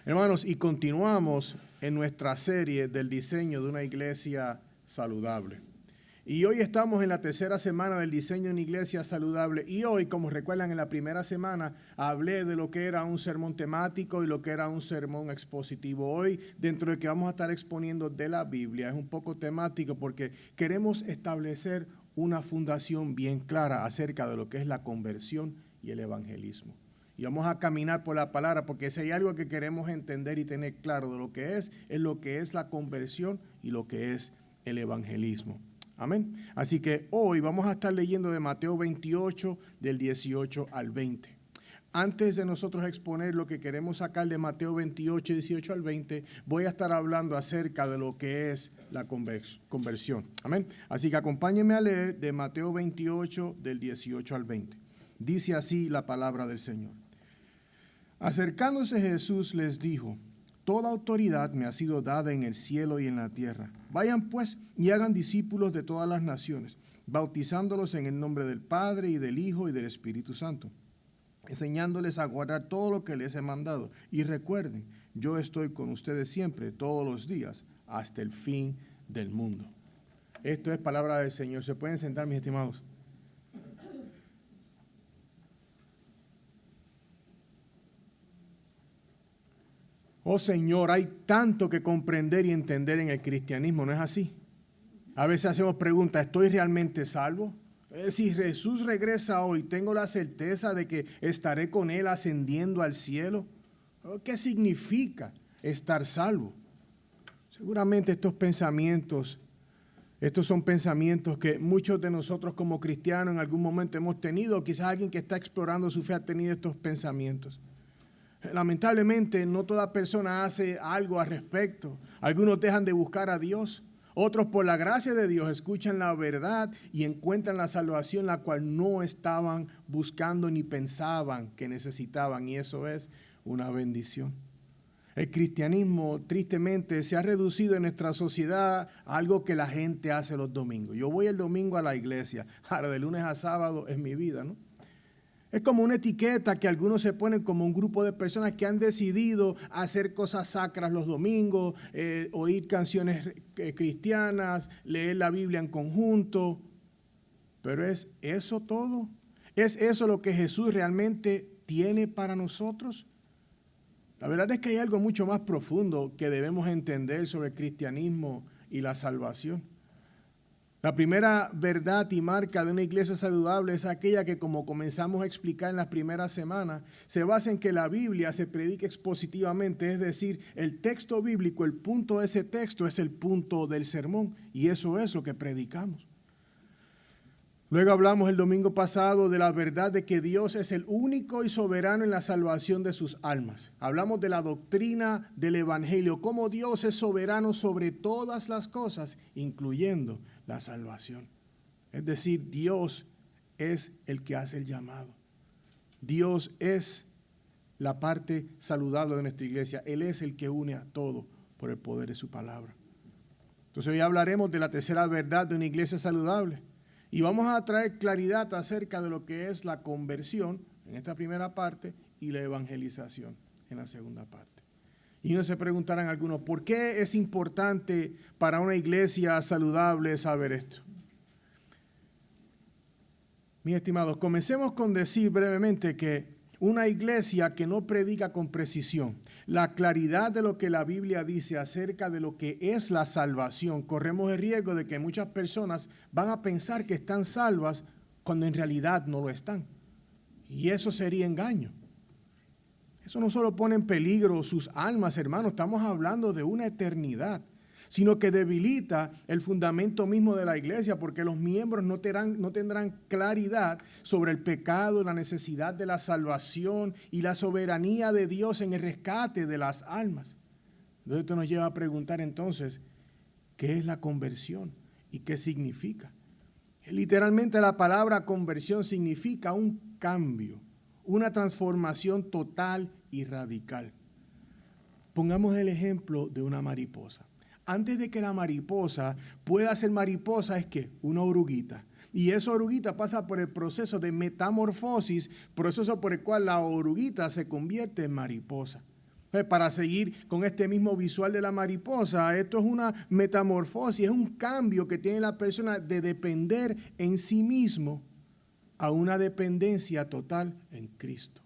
Hermanos, y continuamos en nuestra serie del diseño de una iglesia saludable. Y hoy estamos en la tercera semana del diseño de una iglesia saludable. Y hoy, como recuerdan, en la primera semana hablé de lo que era un sermón temático y lo que era un sermón expositivo. Hoy, dentro de que vamos a estar exponiendo de la Biblia, es un poco temático porque queremos establecer una fundación bien clara acerca de lo que es la conversión y el evangelismo. Y vamos a caminar por la palabra, porque si hay algo que queremos entender y tener claro de lo que es lo que es la conversión y lo que es el evangelismo. Amén. Así que hoy vamos a estar leyendo de Mateo 28, del 18 al 20. Antes de nosotros exponer lo que queremos sacar de Mateo 28, 18 al 20, voy a estar hablando acerca de lo que es la conversión. Amén. Así que acompáñenme a leer de Mateo 28, del 18 al 20. Dice así la palabra del Señor. Acercándose Jesús les dijo: toda autoridad me ha sido dada en el cielo y en la tierra. Vayan pues y hagan discípulos de todas las naciones, bautizándolos en el nombre del Padre y del Hijo y del Espíritu Santo, enseñándoles a guardar todo lo que les he mandado. Y recuerden, yo estoy con ustedes siempre, todos los días, hasta el fin del mundo. Esto es palabra del Señor. ¿Se pueden sentar, mis estimados? Oh Señor, hay tanto que comprender y entender en el cristianismo, ¿no es así? A veces hacemos preguntas: ¿estoy realmente salvo? Si Jesús regresa hoy, ¿tengo la certeza de que estaré con Él ascendiendo al cielo? ¿Qué significa estar salvo? Seguramente estos son pensamientos que muchos de nosotros como cristianos en algún momento hemos tenido, quizás alguien que está explorando su fe ha tenido estos pensamientos. Lamentablemente, no toda persona hace algo al respecto. Algunos dejan de buscar a Dios. Otros, por la gracia de Dios, escuchan la verdad y encuentran la salvación, la cual no estaban buscando ni pensaban que necesitaban. Y eso es una bendición. El cristianismo, tristemente, se ha reducido en nuestra sociedad a algo que la gente hace los domingos. Yo voy el domingo a la iglesia. Ahora, de lunes a sábado es mi vida, ¿no? Es como una etiqueta que algunos se ponen como un grupo de personas que han decidido hacer cosas sacras los domingos, oír canciones cristianas, leer la Biblia en conjunto. Pero ¿es eso todo? ¿Es eso lo que Jesús realmente tiene para nosotros? La verdad es que hay algo mucho más profundo que debemos entender sobre el cristianismo y la salvación. La primera verdad y marca de una iglesia saludable es aquella que, como comenzamos a explicar en las primeras semanas, se basa en que la Biblia se predica expositivamente, es decir, el texto bíblico, el punto de ese texto es el punto del sermón, y eso es lo que predicamos. Luego hablamos el domingo pasado de la verdad de que Dios es el único y soberano en la salvación de sus almas. Hablamos de la doctrina del evangelio, cómo Dios es soberano sobre todas las cosas, incluyendo la salvación. Es decir, Dios es el que hace el llamado. Dios es la parte saludable de nuestra iglesia. Él es el que une a todo por el poder de su palabra. Entonces hoy hablaremos de la tercera verdad de una iglesia saludable. Y vamos a traer claridad acerca de lo que es la conversión en esta primera parte y la evangelización en la segunda parte. Y no se preguntarán algunos, ¿por qué es importante para una iglesia saludable saber esto? Mis estimados, comencemos con decir brevemente que una iglesia que no predica con precisión la claridad de lo que la Biblia dice acerca de lo que es la salvación, corremos el riesgo de que muchas personas van a pensar que están salvas cuando en realidad no lo están. Y eso sería engaño. Eso no solo pone en peligro sus almas, hermanos, estamos hablando de una eternidad, sino que debilita el fundamento mismo de la iglesia, porque los miembros no tendrán claridad sobre el pecado, la necesidad de la salvación y la soberanía de Dios en el rescate de las almas. Entonces esto nos lleva a preguntar entonces, ¿qué es la conversión y qué significa? Literalmente la palabra conversión significa un cambio, una transformación total y radical. Pongamos el ejemplo de una mariposa. Antes de que la mariposa pueda ser mariposa, es que una oruguita. Y esa oruguita pasa por el proceso de metamorfosis, proceso por el cual la oruguita se convierte en mariposa. Para seguir con este mismo visual de la mariposa, esto es una metamorfosis, es un cambio que tiene la persona de depender en sí mismo a una dependencia total en Cristo.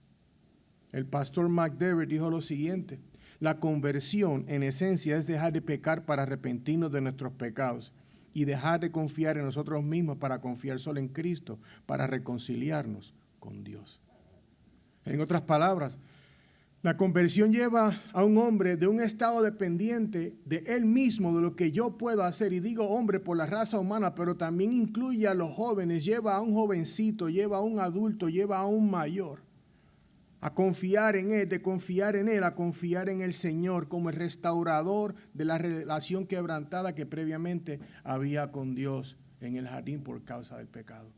El pastor McDevitt dijo lo siguiente: la conversión en esencia es dejar de pecar para arrepentirnos de nuestros pecados y dejar de confiar en nosotros mismos para confiar solo en Cristo, para reconciliarnos con Dios. En otras palabras, la conversión lleva a un hombre de un estado dependiente de él mismo, de lo que yo puedo hacer. Y digo hombre por la raza humana, pero también incluye a los jóvenes, lleva a un jovencito, lleva a un adulto, lleva a un mayor a confiar en Él, de confiar en Él, a confiar en el Señor como el restaurador de la relación quebrantada que previamente había con Dios en el jardín por causa del pecado.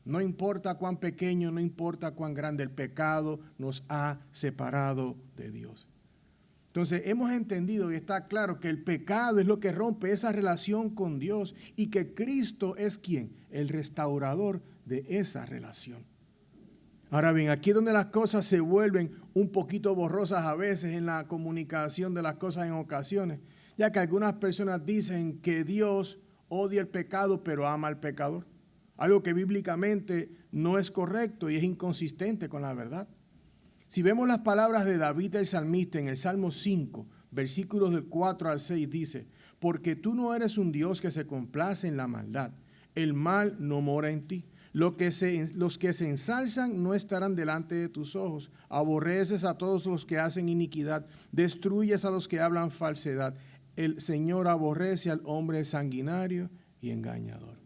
No importa cuán pequeño, no importa cuán grande, el pecado nos ha separado de Dios. Entonces hemos entendido y está claro que el pecado es lo que rompe esa relación con Dios y que Cristo es ¿quién? El restaurador de esa relación. Ahora bien, aquí es donde las cosas se vuelven un poquito borrosas a veces en la comunicación de las cosas en ocasiones, ya que algunas personas dicen que Dios odia el pecado pero ama al pecador, algo que bíblicamente no es correcto y es inconsistente con la verdad. Si vemos las palabras de David el salmista en el Salmo 5, versículos del 4 al 6, dice: porque tú no eres un Dios que se complace en la maldad, el mal no mora en ti. Los que se ensalzan no estarán delante de tus ojos. Aborreces a todos los que hacen iniquidad. Destruyes a los que hablan falsedad. El Señor aborrece al hombre sanguinario y engañador.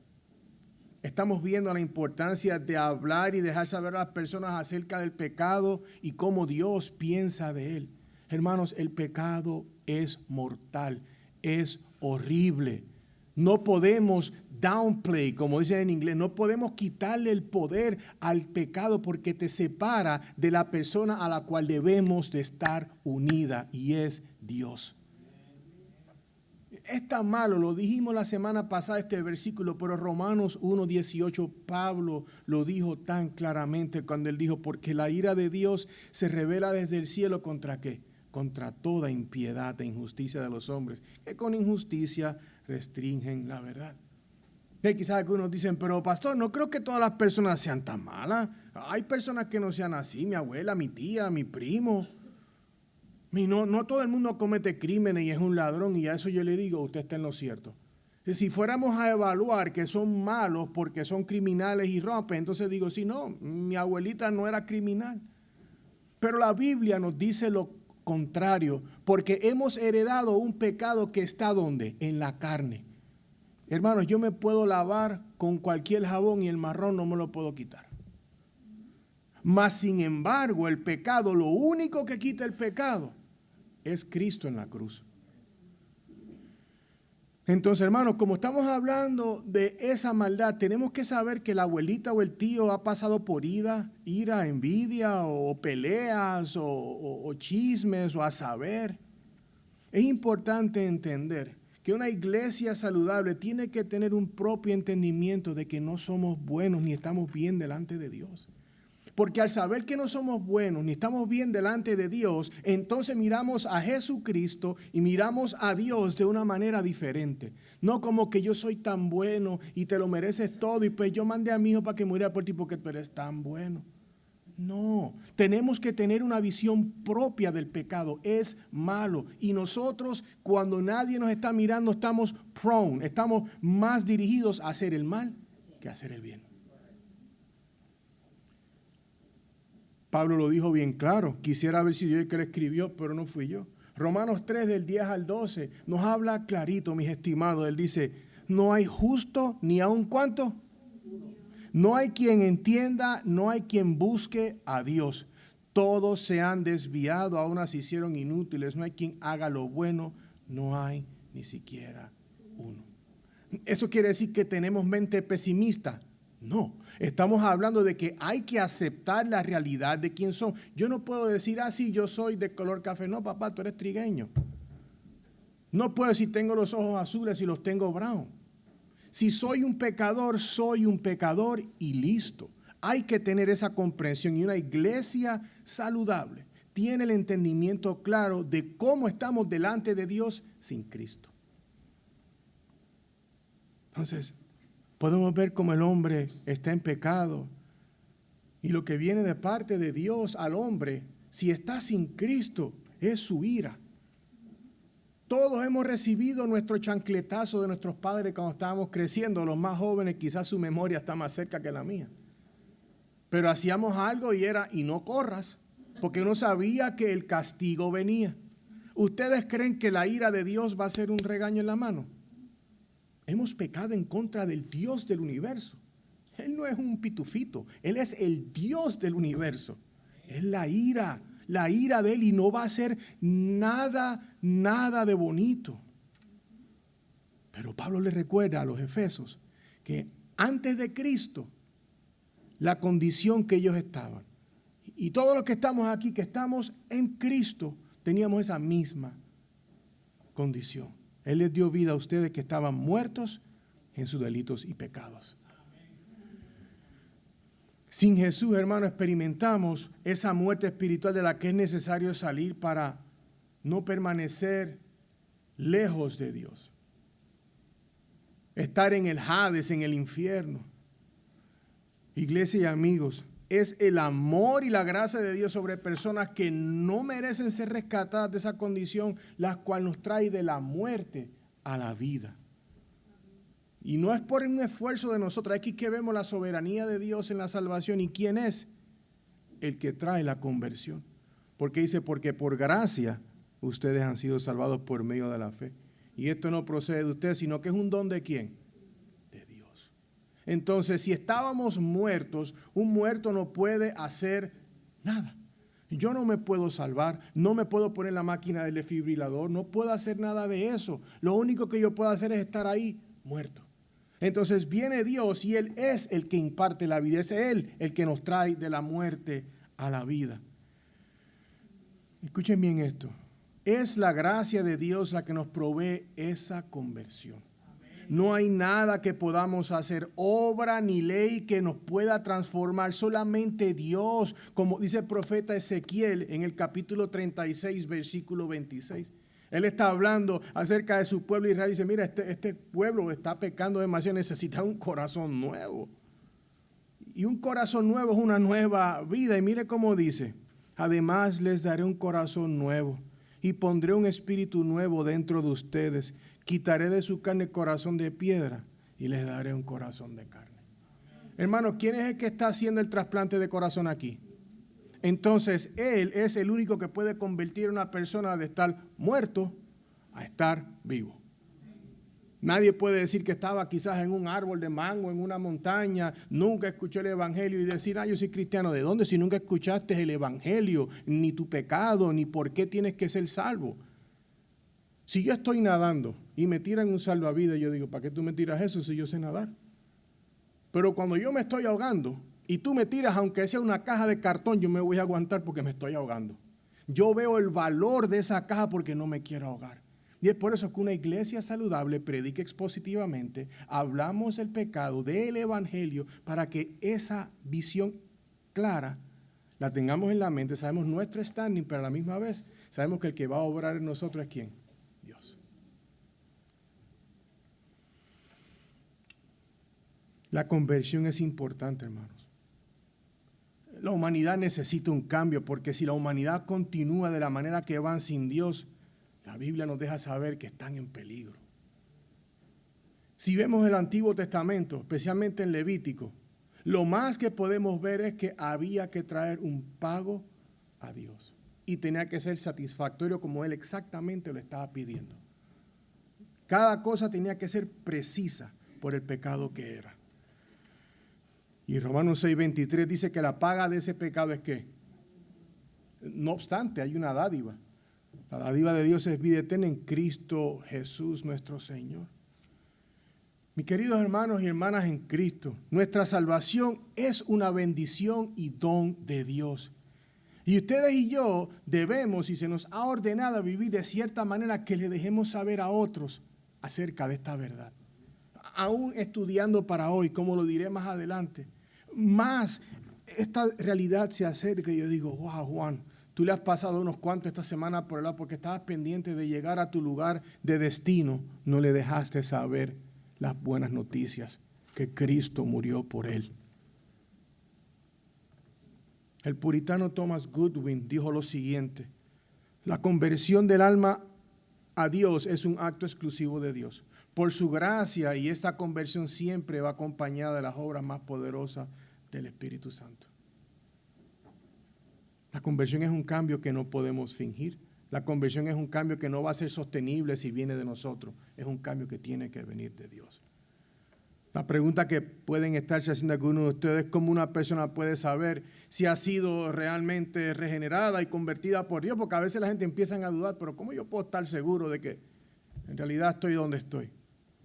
Estamos viendo la importancia de hablar y dejar saber a las personas acerca del pecado y cómo Dios piensa de él. Hermanos, el pecado es mortal, es horrible. No podemos downplay, como dicen en inglés, no podemos quitarle el poder al pecado porque te separa de la persona a la cual debemos de estar unida, y es Dios. Es tan malo, lo dijimos la semana pasada este versículo, pero Romanos 1:18, Pablo lo dijo tan claramente cuando él dijo: porque la ira de Dios se revela desde el cielo ¿contra qué? Contra toda impiedad e injusticia de los hombres, que con injusticia restringen la verdad. Quizás algunos dicen: pero pastor, no creo que todas las personas sean tan malas. Hay personas que no sean así, mi abuela, mi tía, mi primo. No todo el mundo comete crímenes y es un ladrón, y a eso yo le digo: usted está en lo cierto. Si fuéramos a evaluar que son malos porque son criminales y rompen, entonces digo: sí, no, mi abuelita no era criminal. Pero la Biblia nos dice lo contrario, porque hemos heredado un pecado que está ¿dónde? En la carne. Hermanos, yo me puedo lavar con cualquier jabón y el marrón no me lo puedo quitar. Mas, sin embargo, el pecado, lo único que quita el pecado es Cristo en la cruz. Entonces, hermanos, como estamos hablando de esa maldad, tenemos que saber que la abuelita o el tío ha pasado por ira, envidia o peleas o chismes o a saber. Es importante entender que una iglesia saludable tiene que tener un propio entendimiento de que no somos buenos ni estamos bien delante de Dios. Porque al saber que no somos buenos ni estamos bien delante de Dios, entonces miramos a Jesucristo y miramos a Dios de una manera diferente. No como que yo soy tan bueno y te lo mereces todo y pues yo mandé a mi hijo para que muriera por ti porque tú eres tan bueno. No, tenemos que tener una visión propia del pecado. Es malo. Y nosotros, cuando nadie nos está mirando, estamos estamos más dirigidos a hacer el mal que a hacer el bien. Pablo lo dijo bien claro. Quisiera haber sido yo el que lo escribió, pero no fui yo. Romanos 3 del 10 al 12 nos habla clarito, mis estimados. Él dice: no hay justo ni aun ¿cuánto? No hay quien entienda, no hay quien busque a Dios. Todos se han desviado, aún se hicieron inútiles. No hay quien haga lo bueno, no hay ni siquiera uno. ¿Eso quiere decir que tenemos mente pesimista? No, estamos hablando de que hay que aceptar la realidad de quién son. Yo no puedo decir: sí, yo soy de color café. No, papá, tú eres trigueño. No puedo decir: tengo los ojos azules y los tengo brown. Si soy un pecador y listo. Hay que tener esa comprensión, y una iglesia saludable tiene el entendimiento claro de cómo estamos delante de Dios sin Cristo. Entonces, podemos ver cómo el hombre está en pecado y lo que viene de parte de Dios al hombre, si está sin Cristo, es su ira. Todos hemos recibido nuestro chancletazo de nuestros padres cuando estábamos creciendo. Los más jóvenes, quizás su memoria está más cerca que la mía. Pero hacíamos algo y no corras, porque uno sabía que el castigo venía. ¿Ustedes creen que la ira de Dios va a ser un regaño en la mano? Hemos pecado en contra del Dios del universo. Él no es un pitufito, Él es el Dios del universo. Es la ira de Él, y no va a ser nada de bonito. Pero Pablo le recuerda a los efesios que antes de Cristo, la condición que ellos estaban, y todos los que estamos aquí, que estamos en Cristo, teníamos esa misma condición. Él les dio vida a ustedes que estaban muertos en sus delitos y pecados. Sin Jesús, hermano, experimentamos esa muerte espiritual de la que es necesario salir para no permanecer lejos de Dios. Estar en el Hades, en el infierno. Iglesia y amigos, es el amor y la gracia de Dios sobre personas que no merecen ser rescatadas de esa condición, la cual nos trae de la muerte a la vida. Y no es por un esfuerzo de nosotros, aquí que vemos la soberanía de Dios en la salvación. ¿Y quién es? El que trae la conversión. Porque dice, porque por gracia ustedes han sido salvados por medio de la fe. Y esto no procede de ustedes, sino que es un don de ¿quién? De Dios. Entonces, si estábamos muertos, un muerto no puede hacer nada. Yo no me puedo salvar, no me puedo poner la máquina del desfibrilador, no puedo hacer nada de eso. Lo único que yo puedo hacer es estar ahí muerto. Entonces viene Dios y Él es el que imparte la vida, es Él el que nos trae de la muerte a la vida. Escuchen bien esto, es la gracia de Dios la que nos provee esa conversión. No hay nada que podamos hacer, obra ni ley que nos pueda transformar, solamente Dios, como dice el profeta Ezequiel en el capítulo 36, versículo 26. Él está hablando acerca de su pueblo Israel y dice, mira, este pueblo está pecando demasiado, necesita un corazón nuevo. Y un corazón nuevo es una nueva vida. Y mire cómo dice, además les daré un corazón nuevo y pondré un espíritu nuevo dentro de ustedes. Quitaré de su carne el corazón de piedra y les daré un corazón de carne. Hermano, ¿quién es el que está haciendo el trasplante de corazón aquí? Entonces, Él es el único que puede convertir a una persona de estar muerto a estar vivo. Nadie puede decir que estaba quizás en un árbol de mango, en una montaña, nunca escuchó el evangelio y decir, yo soy cristiano. ¿De dónde? Si nunca escuchaste el evangelio, ni tu pecado, ni por qué tienes que ser salvo. Si yo estoy nadando y me tiran un salvavidas, yo digo, ¿para qué tú me tiras eso si yo sé nadar? Pero cuando yo me estoy ahogando y tú me tiras, aunque sea una caja de cartón, yo me voy a aguantar porque me estoy ahogando. Yo veo el valor de esa caja porque no me quiero ahogar. Y es por eso que una iglesia saludable predica expositivamente, hablamos del pecado, del evangelio, para que esa visión clara la tengamos en la mente. Sabemos nuestro standing, pero a la misma vez sabemos que el que va a obrar en nosotros es ¿quién? Dios. La conversión es importante, hermanos. La humanidad necesita un cambio, porque si la humanidad continúa de la manera que van sin Dios, la Biblia nos deja saber que están en peligro. Si vemos el Antiguo Testamento, especialmente en Levítico, lo más que podemos ver es que había que traer un pago a Dios. Y tenía que ser satisfactorio como Él exactamente lo estaba pidiendo. Cada cosa tenía que ser precisa por el pecado que era. Y Romanos 6:23 dice que la paga de ese pecado es ¿qué? No obstante, hay una dádiva. La dádiva de Dios es vida eterna en Cristo Jesús nuestro Señor. Mis queridos hermanos y hermanas en Cristo, nuestra salvación es una bendición y don de Dios. Y ustedes y yo debemos, y se nos ha ordenado vivir de cierta manera que le dejemos saber a otros acerca de esta verdad. Aún estudiando para hoy, como lo diré más adelante, más esta realidad se acerca y yo digo, wow, Juan, Tú le has pasado unos cuantos esta semana por el lado porque estabas pendiente de llegar a tu lugar de destino. No le dejaste saber las buenas noticias, que Cristo murió por él. El puritano Thomas Goodwin dijo lo siguiente: la conversión del alma a Dios es un acto exclusivo de Dios. Por su gracia, y esta conversión siempre va acompañada de las obras más poderosas del Espíritu Santo. La conversión es un cambio que no podemos fingir. La conversión es un cambio que no va a ser sostenible si viene de nosotros. Es un cambio que tiene que venir de Dios. La pregunta que pueden estarse haciendo algunos de ustedes es cómo una persona puede saber si ha sido realmente regenerada y convertida por Dios, porque a veces la gente empieza a dudar, pero ¿cómo yo puedo estar seguro de que en realidad estoy donde estoy?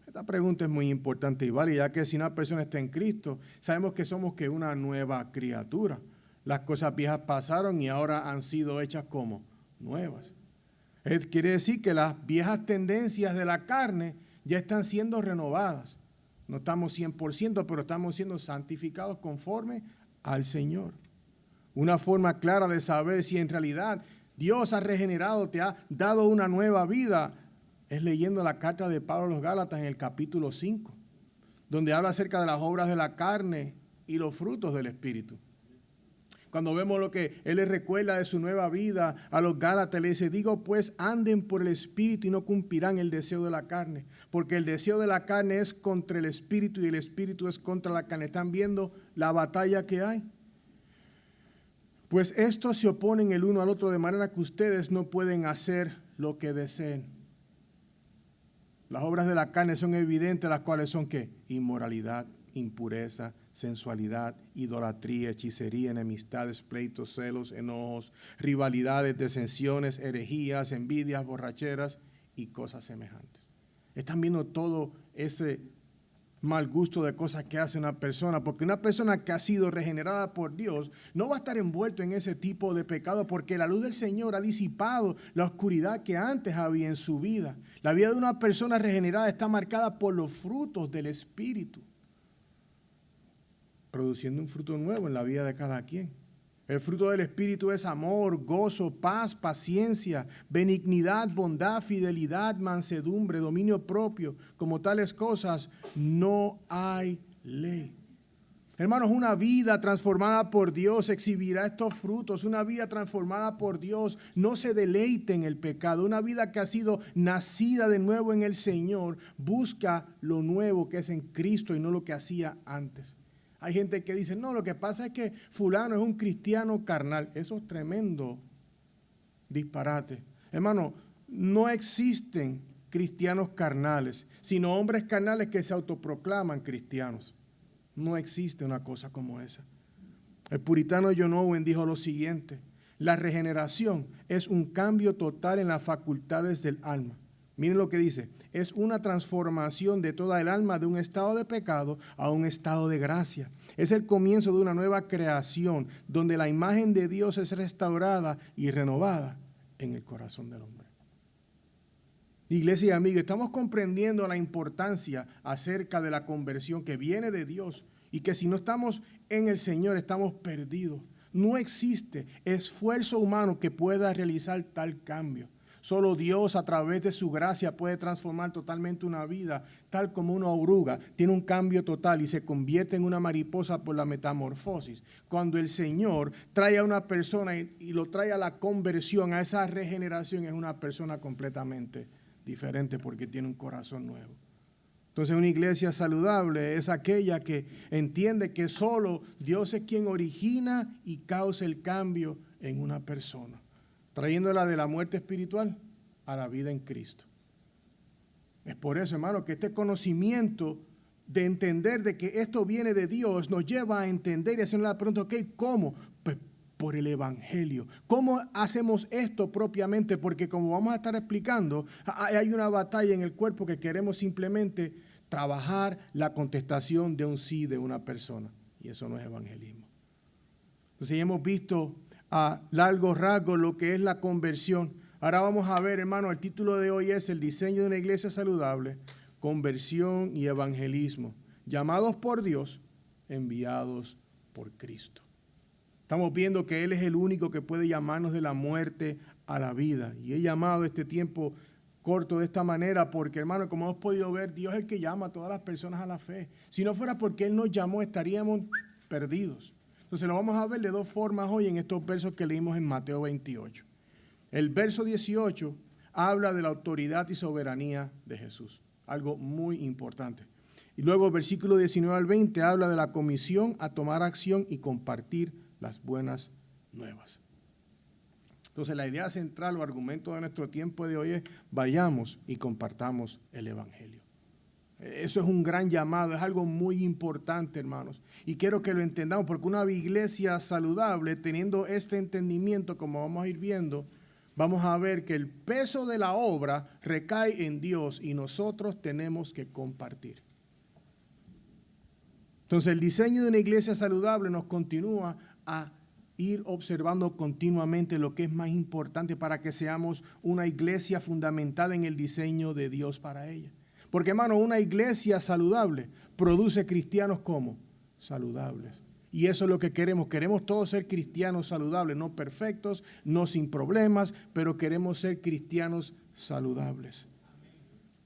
Esta pregunta es muy importante y válida, ya que si una persona está en Cristo, sabemos que somos que una nueva criatura. Las cosas viejas pasaron y ahora han sido hechas como nuevas. Quiere decir que las viejas tendencias de la carne ya están siendo renovadas. No estamos 100%, pero estamos siendo santificados conforme al Señor. Una forma clara de saber si en realidad Dios ha regenerado, te ha dado una nueva vida, es leyendo la carta de Pablo a los Gálatas en el capítulo 5, donde habla acerca de las obras de la carne y los frutos del Espíritu. Cuando vemos lo que él les recuerda de su nueva vida a los Gálatas, le dice: digo pues, anden por el Espíritu y no cumplirán el deseo de la carne, porque el deseo de la carne es contra el Espíritu y el Espíritu es contra la carne. ¿Están viendo la batalla que hay? Pues estos se oponen el uno al otro de manera que ustedes no pueden hacer lo que deseen. Las obras de la carne son evidentes, las cuales son ¿qué? Inmoralidad, impureza, sensualidad, idolatría, hechicería, enemistades, pleitos, celos, enojos, rivalidades, disensiones, herejías, envidias, borracheras y cosas semejantes. Están viendo todo ese mal gusto de cosas que hace una persona, porque una persona que ha sido regenerada por Dios no va a estar envuelto en ese tipo de pecado, porque la luz del Señor ha disipado la oscuridad que antes había en su vida. La vida de una persona regenerada está marcada por los frutos del Espíritu, produciendo un fruto nuevo en la vida de cada quien. El fruto del Espíritu es amor, gozo, paz, paciencia, benignidad, bondad, fidelidad, mansedumbre, dominio propio. Como tales cosas no hay ley. Hermanos, una vida transformada por Dios exhibirá estos frutos. Una vida transformada por Dios no se deleite en el pecado. Una vida que ha sido nacida de nuevo en el Señor busca lo nuevo que es en Cristo y no lo que hacía antes. Hay gente que dice: no, lo que pasa es que fulano es un cristiano carnal. Eso es tremendo disparate. Hermano, no existen cristianos carnales, sino hombres carnales que se autoproclaman cristianos. No existe una cosa como esa. El puritano John Owen dijo lo siguiente: la regeneración es un cambio total en las facultades del alma. Miren lo que dice: es una transformación de toda el alma de un estado de pecado a un estado de gracia. Es el comienzo de una nueva creación donde la imagen de Dios es restaurada y renovada en el corazón del hombre. Iglesia y amigos, estamos comprendiendo la importancia acerca de la conversión que viene de Dios y que si no estamos en el Señor estamos perdidos. No existe esfuerzo humano que pueda realizar tal cambio. Solo Dios a través de su gracia puede transformar totalmente una vida, tal como una oruga tiene un cambio total y se convierte en una mariposa por la metamorfosis. Cuando el Señor trae a una persona y lo trae a la conversión, a esa regeneración, es una persona completamente diferente porque tiene un corazón nuevo. Entonces una iglesia saludable es aquella que entiende que solo Dios es quien origina y causa el cambio en una persona, trayéndola de la muerte espiritual a la vida en Cristo. Es por eso, hermano, que este conocimiento de entender de que esto viene de Dios nos lleva a entender y hacerle la pregunta: ok, ¿cómo? Pues por el Evangelio. ¿Cómo hacemos esto propiamente? Porque como vamos a estar explicando, hay una batalla en el cuerpo que queremos simplemente trabajar la contestación de un sí de una persona. Y eso no es evangelismo. Entonces ya hemos visto a largos rasgos lo que es la conversión. Ahora vamos a ver, hermano, el título de hoy es el diseño de una iglesia saludable, conversión y evangelismo, llamados por Dios, enviados por Cristo. Estamos viendo que Él es el único que puede llamarnos de la muerte a la vida. Y he llamado este tiempo corto de esta manera porque, hermano, como hemos podido ver, Dios es el que llama a todas las personas a la fe. Si no fuera porque Él nos llamó, estaríamos perdidos. Entonces lo vamos a ver de dos formas hoy en estos versos que leímos en Mateo 28. El verso 18 habla de la autoridad y soberanía de Jesús, algo muy importante. Y luego el versículo 19 al 20 habla de la comisión a tomar acción y compartir las buenas nuevas. Entonces la idea central o argumento de nuestro tiempo de hoy es vayamos y compartamos el evangelio. Eso es un gran llamado, es algo muy importante, hermanos. Y quiero que lo entendamos porque una iglesia saludable, teniendo este entendimiento, como vamos a ir viendo, vamos a ver que el peso de la obra recae en Dios y nosotros tenemos que compartir. Entonces el diseño de una iglesia saludable nos continúa a ir observando continuamente lo que es más importante para que seamos una iglesia fundamentada en el diseño de Dios para ella. Porque, hermano, una iglesia saludable produce cristianos como saludables. Y eso es lo que queremos. Queremos todos ser cristianos saludables, no perfectos, no sin problemas, pero queremos ser cristianos saludables.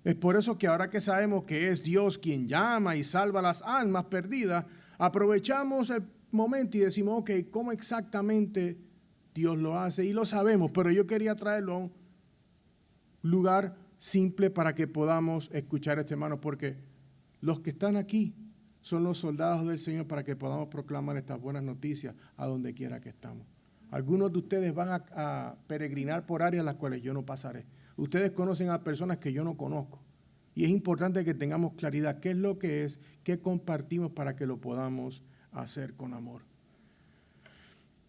Es por eso que ahora que sabemos que es Dios quien llama y salva las almas perdidas, aprovechamos el momento y decimos, ok, ¿cómo exactamente Dios lo hace? Y lo sabemos, pero yo quería traerlo a un lugar simple para que podamos escuchar a este hermano, porque los que están aquí son los soldados del Señor para que podamos proclamar estas buenas noticias a donde quiera que estamos. Algunos de ustedes van a peregrinar por áreas las cuales yo no pasaré. Ustedes conocen a personas que yo no conozco. Y es importante que tengamos claridad qué es lo que es, qué compartimos para que lo podamos hacer con amor.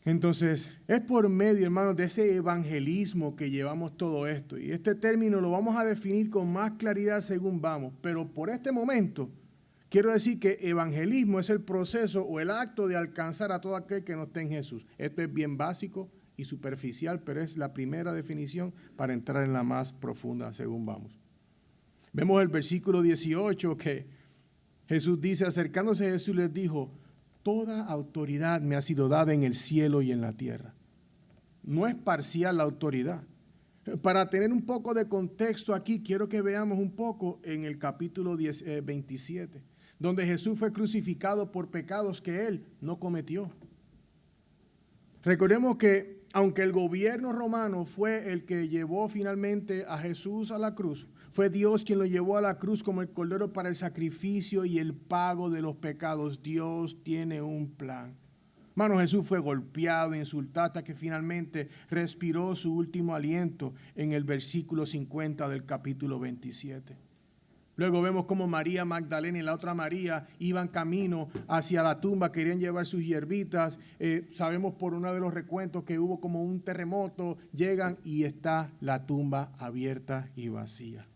Entonces, es por medio, hermanos, de ese evangelismo que llevamos todo esto. Y este término lo vamos a definir con más claridad según vamos. Pero por este momento, quiero decir que evangelismo es el proceso o el acto de alcanzar a todo aquel que no esté en Jesús. Esto es bien básico y superficial, pero es la primera definición para entrar en la más profunda según vamos. Vemos el versículo 18 que Jesús dice, acercándose a Jesús les dijo, toda autoridad me ha sido dada en el cielo y en la tierra. No es parcial la autoridad. Para tener un poco de contexto aquí, quiero que veamos un poco en el capítulo 27, donde Jesús fue crucificado por pecados que Él no cometió. Recordemos que aunque el gobierno romano fue el que llevó finalmente a Jesús a la cruz, fue Dios quien lo llevó a la cruz como el cordero para el sacrificio y el pago de los pecados. Dios tiene un plan. Hermano, Jesús fue golpeado, insultado, hasta que finalmente respiró su último aliento en el versículo 50 del capítulo 27. Luego vemos cómo María Magdalena y la otra María iban camino hacia la tumba, querían llevar sus hierbitas. Sabemos por uno de los recuentos que hubo como un terremoto, llegan y está la tumba abierta y vacía.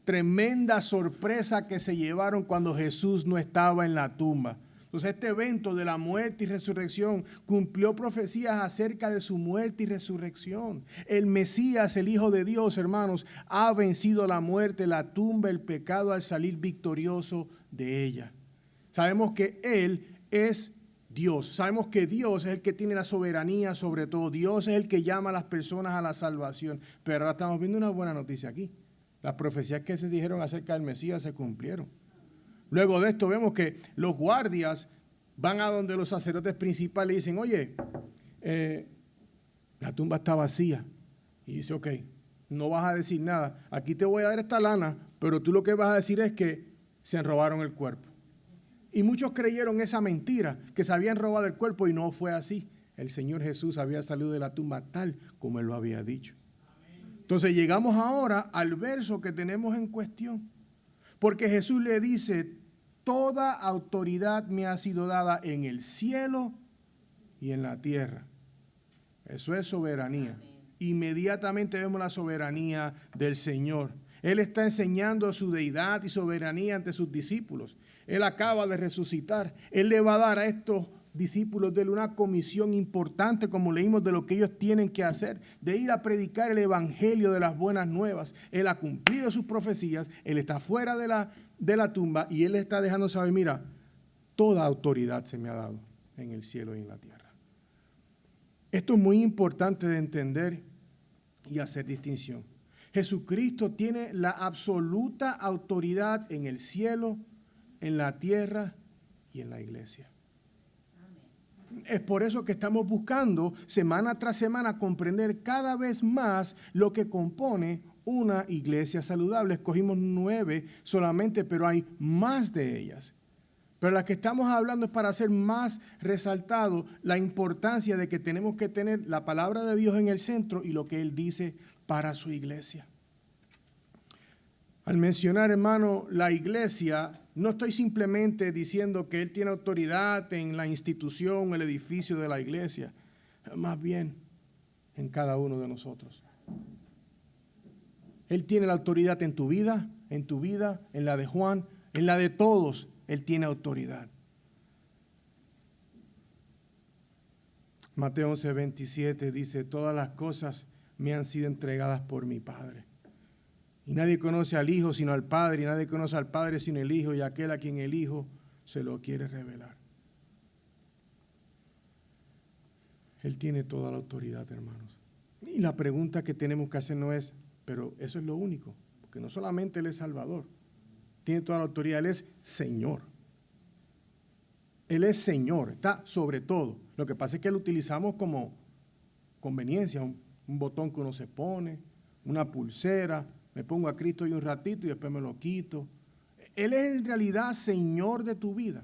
Tremenda sorpresa que se llevaron cuando Jesús no estaba en la tumba. Entonces este evento de la muerte y resurrección cumplió profecías acerca de su muerte y resurrección. El Mesías, el Hijo de Dios, hermanos, ha vencido la muerte, la tumba, el pecado al salir victorioso de ella. Sabemos que Él es Dios. Sabemos que Dios es el que tiene la soberanía sobre todo. Dios es el que llama a las personas a la salvación. Pero ahora estamos viendo una buena noticia aquí. Las profecías que se dijeron acerca del Mesías se cumplieron. Luego de esto vemos que los guardias van a donde los sacerdotes principales y dicen, oye, la tumba está vacía. Y dice, ok, no vas a decir nada. Aquí te voy a dar esta lana, pero tú lo que vas a decir es que se robaron el cuerpo. Y muchos creyeron esa mentira, que se habían robado el cuerpo, y no fue así. El Señor Jesús había salido de la tumba tal como Él lo había dicho. Entonces llegamos ahora al verso que tenemos en cuestión. Porque Jesús le dice, toda autoridad me ha sido dada en el cielo y en la tierra. Eso es soberanía. Inmediatamente vemos la soberanía del Señor. Él está enseñando su deidad y soberanía ante sus discípulos. Él acaba de resucitar. Él le va a dar a estos discípulos de él una comisión importante, como leímos, de lo que ellos tienen que hacer, de ir a predicar el evangelio de las buenas nuevas. Él ha cumplido sus profecías, Él está fuera de la tumba y Él está dejando saber, mira, toda autoridad se me ha dado en el cielo y en la tierra. Esto es muy importante de entender y hacer distinción. Jesucristo tiene la absoluta autoridad en el cielo, en la tierra y en la iglesia. Es por eso que estamos buscando semana tras semana comprender cada vez más lo que compone una iglesia saludable. Escogimos 9 solamente, pero hay más de ellas. Pero las que estamos hablando es para hacer más resaltado la importancia de que tenemos que tener la palabra de Dios en el centro y lo que Él dice para su iglesia. Al mencionar, hermano, la iglesia, no estoy simplemente diciendo que Él tiene autoridad en la institución, el edificio de la iglesia, más bien en cada uno de nosotros. Él tiene la autoridad en tu vida, en la de Juan, en la de todos. Él tiene autoridad. Mateo 11:27 dice, todas las cosas me han sido entregadas por mi Padre. Y nadie conoce al Hijo sino al Padre, y nadie conoce al Padre sino el Hijo, y aquel a quien el Hijo se lo quiere revelar. Él tiene toda la autoridad, hermanos. Y la pregunta que tenemos que hacer no es, pero eso es lo único, porque no solamente Él es Salvador, tiene toda la autoridad, Él es Señor. Él es Señor, está sobre todo. Lo que pasa es que lo utilizamos como conveniencia, un botón que uno se pone, una pulsera, me pongo a Cristo y un ratito y después me lo quito. Él es en realidad Señor de tu vida.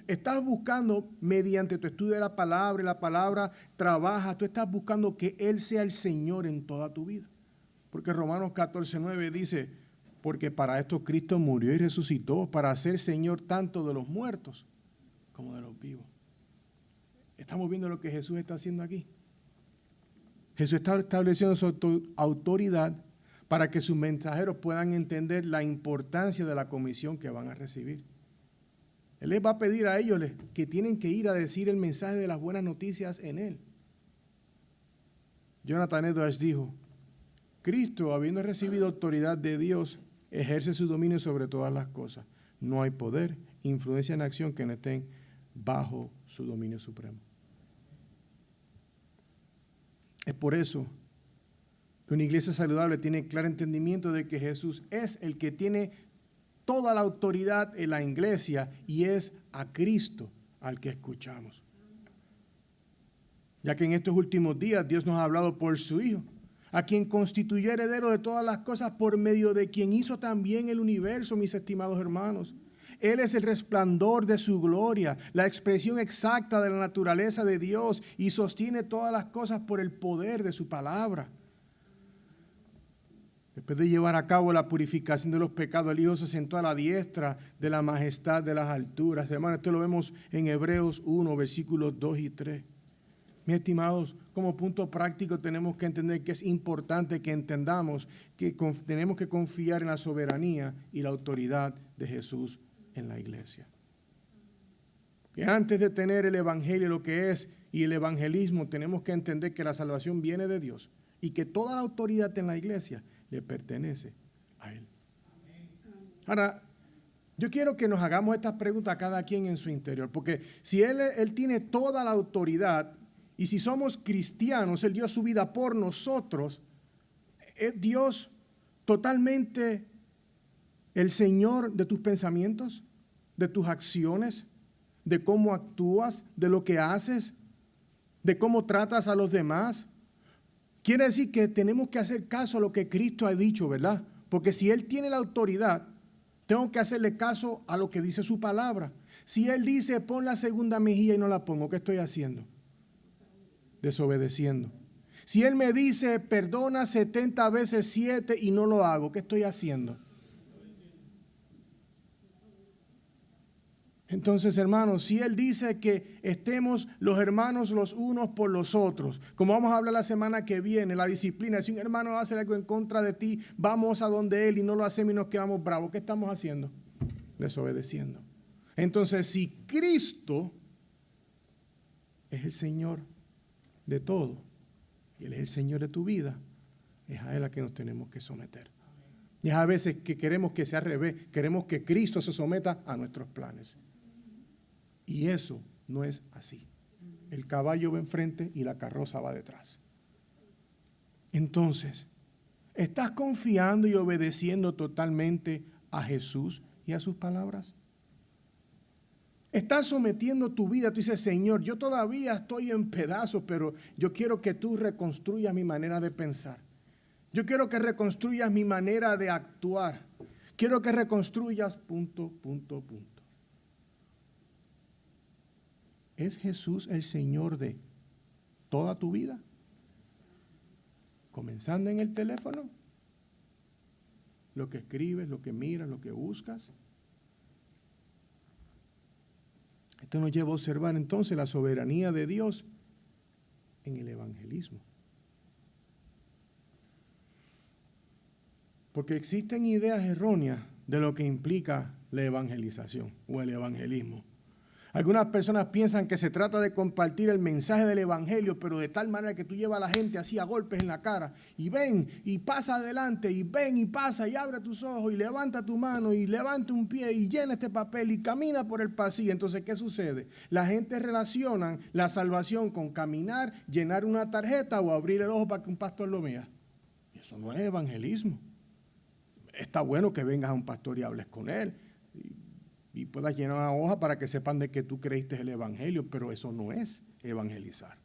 Estás buscando mediante tu estudio de la palabra trabaja, tú estás buscando que Él sea el Señor en toda tu vida. Porque Romanos 14:9 dice, porque para esto Cristo murió y resucitó, para ser Señor tanto de los muertos como de los vivos. Estamos viendo lo que Jesús está haciendo aquí. Jesús está estableciendo su autoridad para que sus mensajeros puedan entender la importancia de la comisión que van a recibir. Él les va a pedir a ellos que tienen que ir a decir el mensaje de las buenas noticias en Él. Jonathan Edwards dijo, Cristo, habiendo recibido autoridad de Dios, ejerce su dominio sobre todas las cosas. No hay poder, influencia en acción que no estén bajo su dominio supremo. Es por eso que una iglesia saludable tiene claro entendimiento de que Jesús es el que tiene toda la autoridad en la iglesia y es a Cristo al que escuchamos. Ya que en estos últimos días Dios nos ha hablado por su Hijo, a quien constituyó heredero de todas las cosas por medio de quien hizo también el universo, mis estimados hermanos. Él es el resplandor de su gloria, la expresión exacta de la naturaleza de Dios y sostiene todas las cosas por el poder de su palabra. Después de llevar a cabo la purificación de los pecados, el Hijo se sentó a la diestra de la majestad de las alturas. Hermanos, esto lo vemos en Hebreos 1, versículos 2 y 3. Mis estimados, como punto práctico tenemos que entender que es importante que entendamos que tenemos que confiar en la soberanía y la autoridad de Jesús en la iglesia. Que antes de tener el evangelio, lo que es, y el evangelismo, tenemos que entender que la salvación viene de Dios y que toda la autoridad en la iglesia le pertenece a Él. Ahora, yo quiero que nos hagamos estas preguntas cada quien en su interior, porque si Él tiene toda la autoridad y si somos cristianos, Él dio su vida por nosotros, ¿es Dios totalmente el Señor de tus pensamientos, de tus acciones, de cómo actúas, de lo que haces, de cómo tratas a los demás? Quiere decir que tenemos que hacer caso a lo que Cristo ha dicho, ¿verdad? Porque si Él tiene la autoridad, tengo que hacerle caso a lo que dice su palabra. Si Él dice, pon la segunda mejilla y no la pongo, ¿qué estoy haciendo? Desobedeciendo. Si Él me dice, perdona 70 veces 7 y no lo hago, ¿qué estoy haciendo? Entonces, hermanos, si Él dice que estemos los hermanos los unos por los otros, como vamos a hablar la semana que viene, la disciplina, si un hermano hace algo en contra de ti, vamos a donde él y no lo hacemos y nos quedamos bravos. ¿Qué estamos haciendo? Desobedeciendo. Entonces, si Cristo es el Señor de todo y Él es el Señor de tu vida, es a Él a que nos tenemos que someter. Y es a veces que queremos que sea al revés, queremos que Cristo se someta a nuestros planes. Y eso no es así. El caballo va enfrente y la carroza va detrás. Entonces, ¿estás confiando y obedeciendo totalmente a Jesús y a sus palabras? ¿Estás sometiendo tu vida? Tú dices, Señor, yo todavía estoy en pedazos, pero yo quiero que tú reconstruyas mi manera de pensar. Yo quiero que reconstruyas mi manera de actuar. Quiero que reconstruyas ... ¿Es Jesús el Señor de toda tu vida? Comenzando en el teléfono, lo que escribes, lo que miras, lo que buscas. Esto nos lleva a observar entonces la soberanía de Dios en el evangelismo. Porque existen ideas erróneas de lo que implica la evangelización o el evangelismo. Algunas personas piensan que se trata de compartir el mensaje del evangelio, pero de tal manera que tú llevas a la gente así a golpes en la cara. Y ven y pasa adelante, y ven y pasa y abre tus ojos y levanta tu mano y levanta un pie y llena este papel y camina por el pasillo. Entonces, ¿qué sucede? La gente relaciona la salvación con caminar, llenar una tarjeta o abrir el ojo para que un pastor lo vea. Y eso no es evangelismo. Está bueno que vengas a un pastor y hables con él y puedas llenar una hoja para que sepan de que tú creíste el evangelio, pero eso no es evangelizar.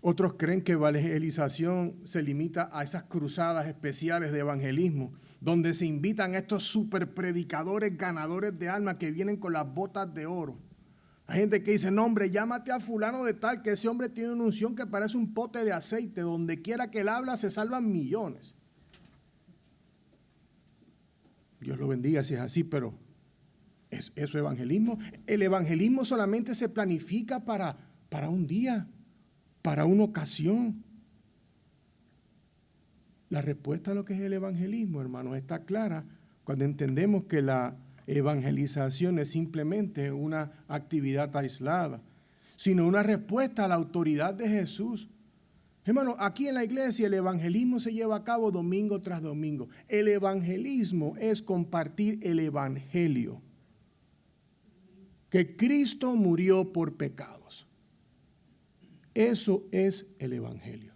Otros creen que evangelización se limita a esas cruzadas especiales de evangelismo, donde se invitan a estos super predicadores ganadores de almas que vienen con las botas de oro. Hay gente que dice, no hombre, llámate a fulano de tal, que ese hombre tiene una unción que parece un pote de aceite, donde quiera que él habla se salvan millones. Dios lo bendiga si es así, pero ¿es eso evangelismo? El evangelismo solamente se planifica para un día, para una ocasión. La respuesta a lo que es el evangelismo, hermanos, está clara cuando entendemos que la evangelización es simplemente una actividad aislada, sino una respuesta a la autoridad de Jesús. Hermano, aquí en la iglesia el evangelismo se lleva a cabo domingo tras domingo. El evangelismo es compartir el evangelio. Que Cristo murió por pecados. Eso es el evangelio.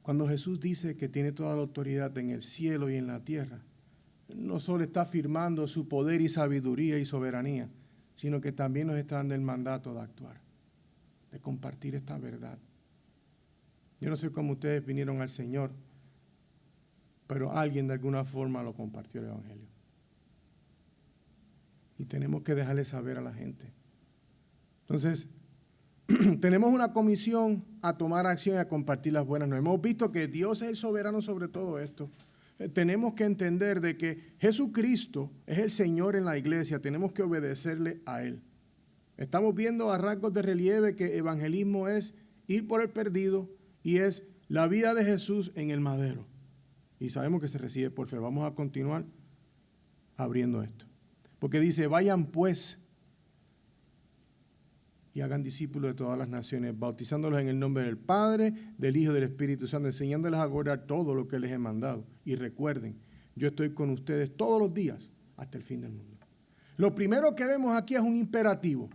Cuando Jesús dice que tiene toda la autoridad en el cielo y en la tierra, no solo está afirmando su poder y sabiduría y soberanía, sino que también nos está dando el mandato de actuar, de compartir esta verdad. Yo no sé cómo ustedes vinieron al Señor, pero alguien de alguna forma lo compartió el evangelio. Y tenemos que dejarle saber a la gente. Entonces, tenemos una comisión a tomar acción y a compartir las buenas nuevas. Hemos visto que Dios es el soberano sobre todo esto. Tenemos que entender de que Jesucristo es el Señor en la iglesia. Tenemos que obedecerle a Él. Estamos viendo a rasgos de relieve que evangelismo es ir por el perdido y es la vida de Jesús en el madero. Y sabemos que se recibe por fe. Vamos a continuar abriendo esto. Porque dice, vayan pues y hagan discípulos de todas las naciones, bautizándolos en el nombre del Padre, del Hijo y del Espíritu Santo, enseñándoles a guardar todo lo que les he mandado. Y recuerden, yo estoy con ustedes todos los días hasta el fin del mundo. Lo primero que vemos aquí es un imperativo.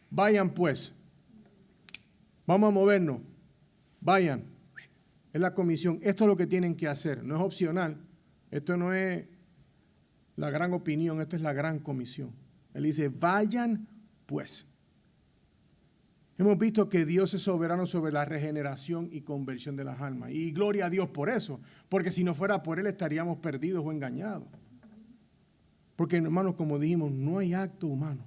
Vayan pues. Vamos a movernos. Vayan. Es la comisión. Esto es lo que tienen que hacer. No es opcional. Esto no es la gran opinión. Esto es la gran comisión. Él dice, vayan pues. Hemos visto que Dios es soberano sobre la regeneración y conversión de las almas. Y gloria a Dios por eso. Porque si no fuera por Él estaríamos perdidos o engañados. Porque, hermanos, como dijimos, no hay acto humano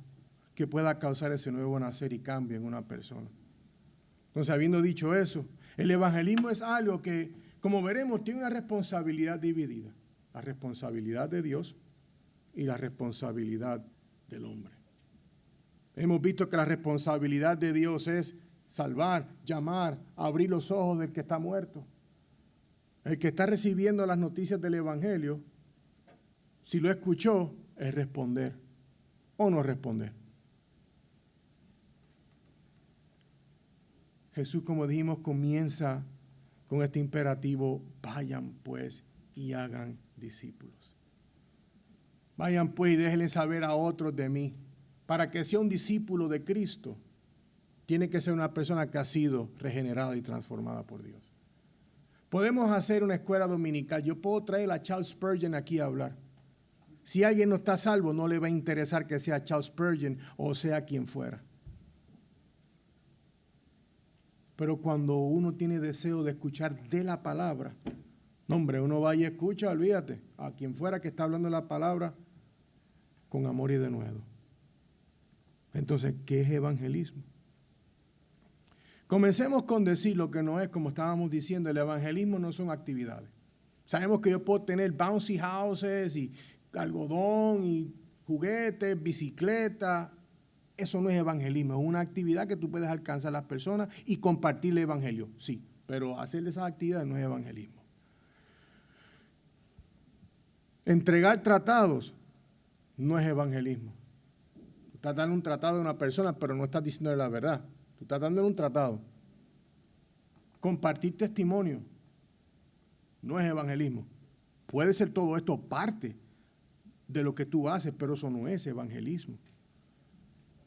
que pueda causar ese nuevo nacer y cambio en una persona. Entonces, habiendo dicho eso, el evangelismo es algo que, como veremos, tiene una responsabilidad dividida. La responsabilidad de Dios y la responsabilidad del hombre. Hemos visto que la responsabilidad de Dios es salvar, llamar, abrir los ojos del que está muerto. El que está recibiendo las noticias del evangelio, si lo escuchó, es responder o no responder. Jesús, como dijimos, comienza con este imperativo: vayan pues y hagan discípulos. Vayan pues y déjenle saber a otros de mí. Para que sea un discípulo de Cristo, tiene que ser una persona que ha sido regenerada y transformada por Dios. Podemos hacer una escuela dominical. Yo puedo traer a Charles Spurgeon aquí a hablar. Si alguien no está salvo, no le va a interesar que sea Charles Spurgeon o sea quien fuera. Pero cuando uno tiene deseo de escuchar de la palabra, no, hombre, uno va y escucha, olvídate, a quien fuera que está hablando la palabra con amor y denuedo. Entonces, ¿qué es evangelismo? Comencemos con decir lo que no es, como estábamos diciendo. El evangelismo no son actividades. Sabemos que yo puedo tener bouncy houses y algodón y juguetes, bicicleta. Eso no es evangelismo, es una actividad que tú puedes alcanzar a las personas y compartir el evangelio, sí, pero hacer esas actividades no es evangelismo. Entregar tratados no es evangelismo. Tú estás dando un tratado a una persona, pero no estás diciéndole la verdad. Tú estás dando un tratado. Compartir testimonio no es evangelismo. Puede ser todo esto parte de lo que tú haces, pero eso no es evangelismo.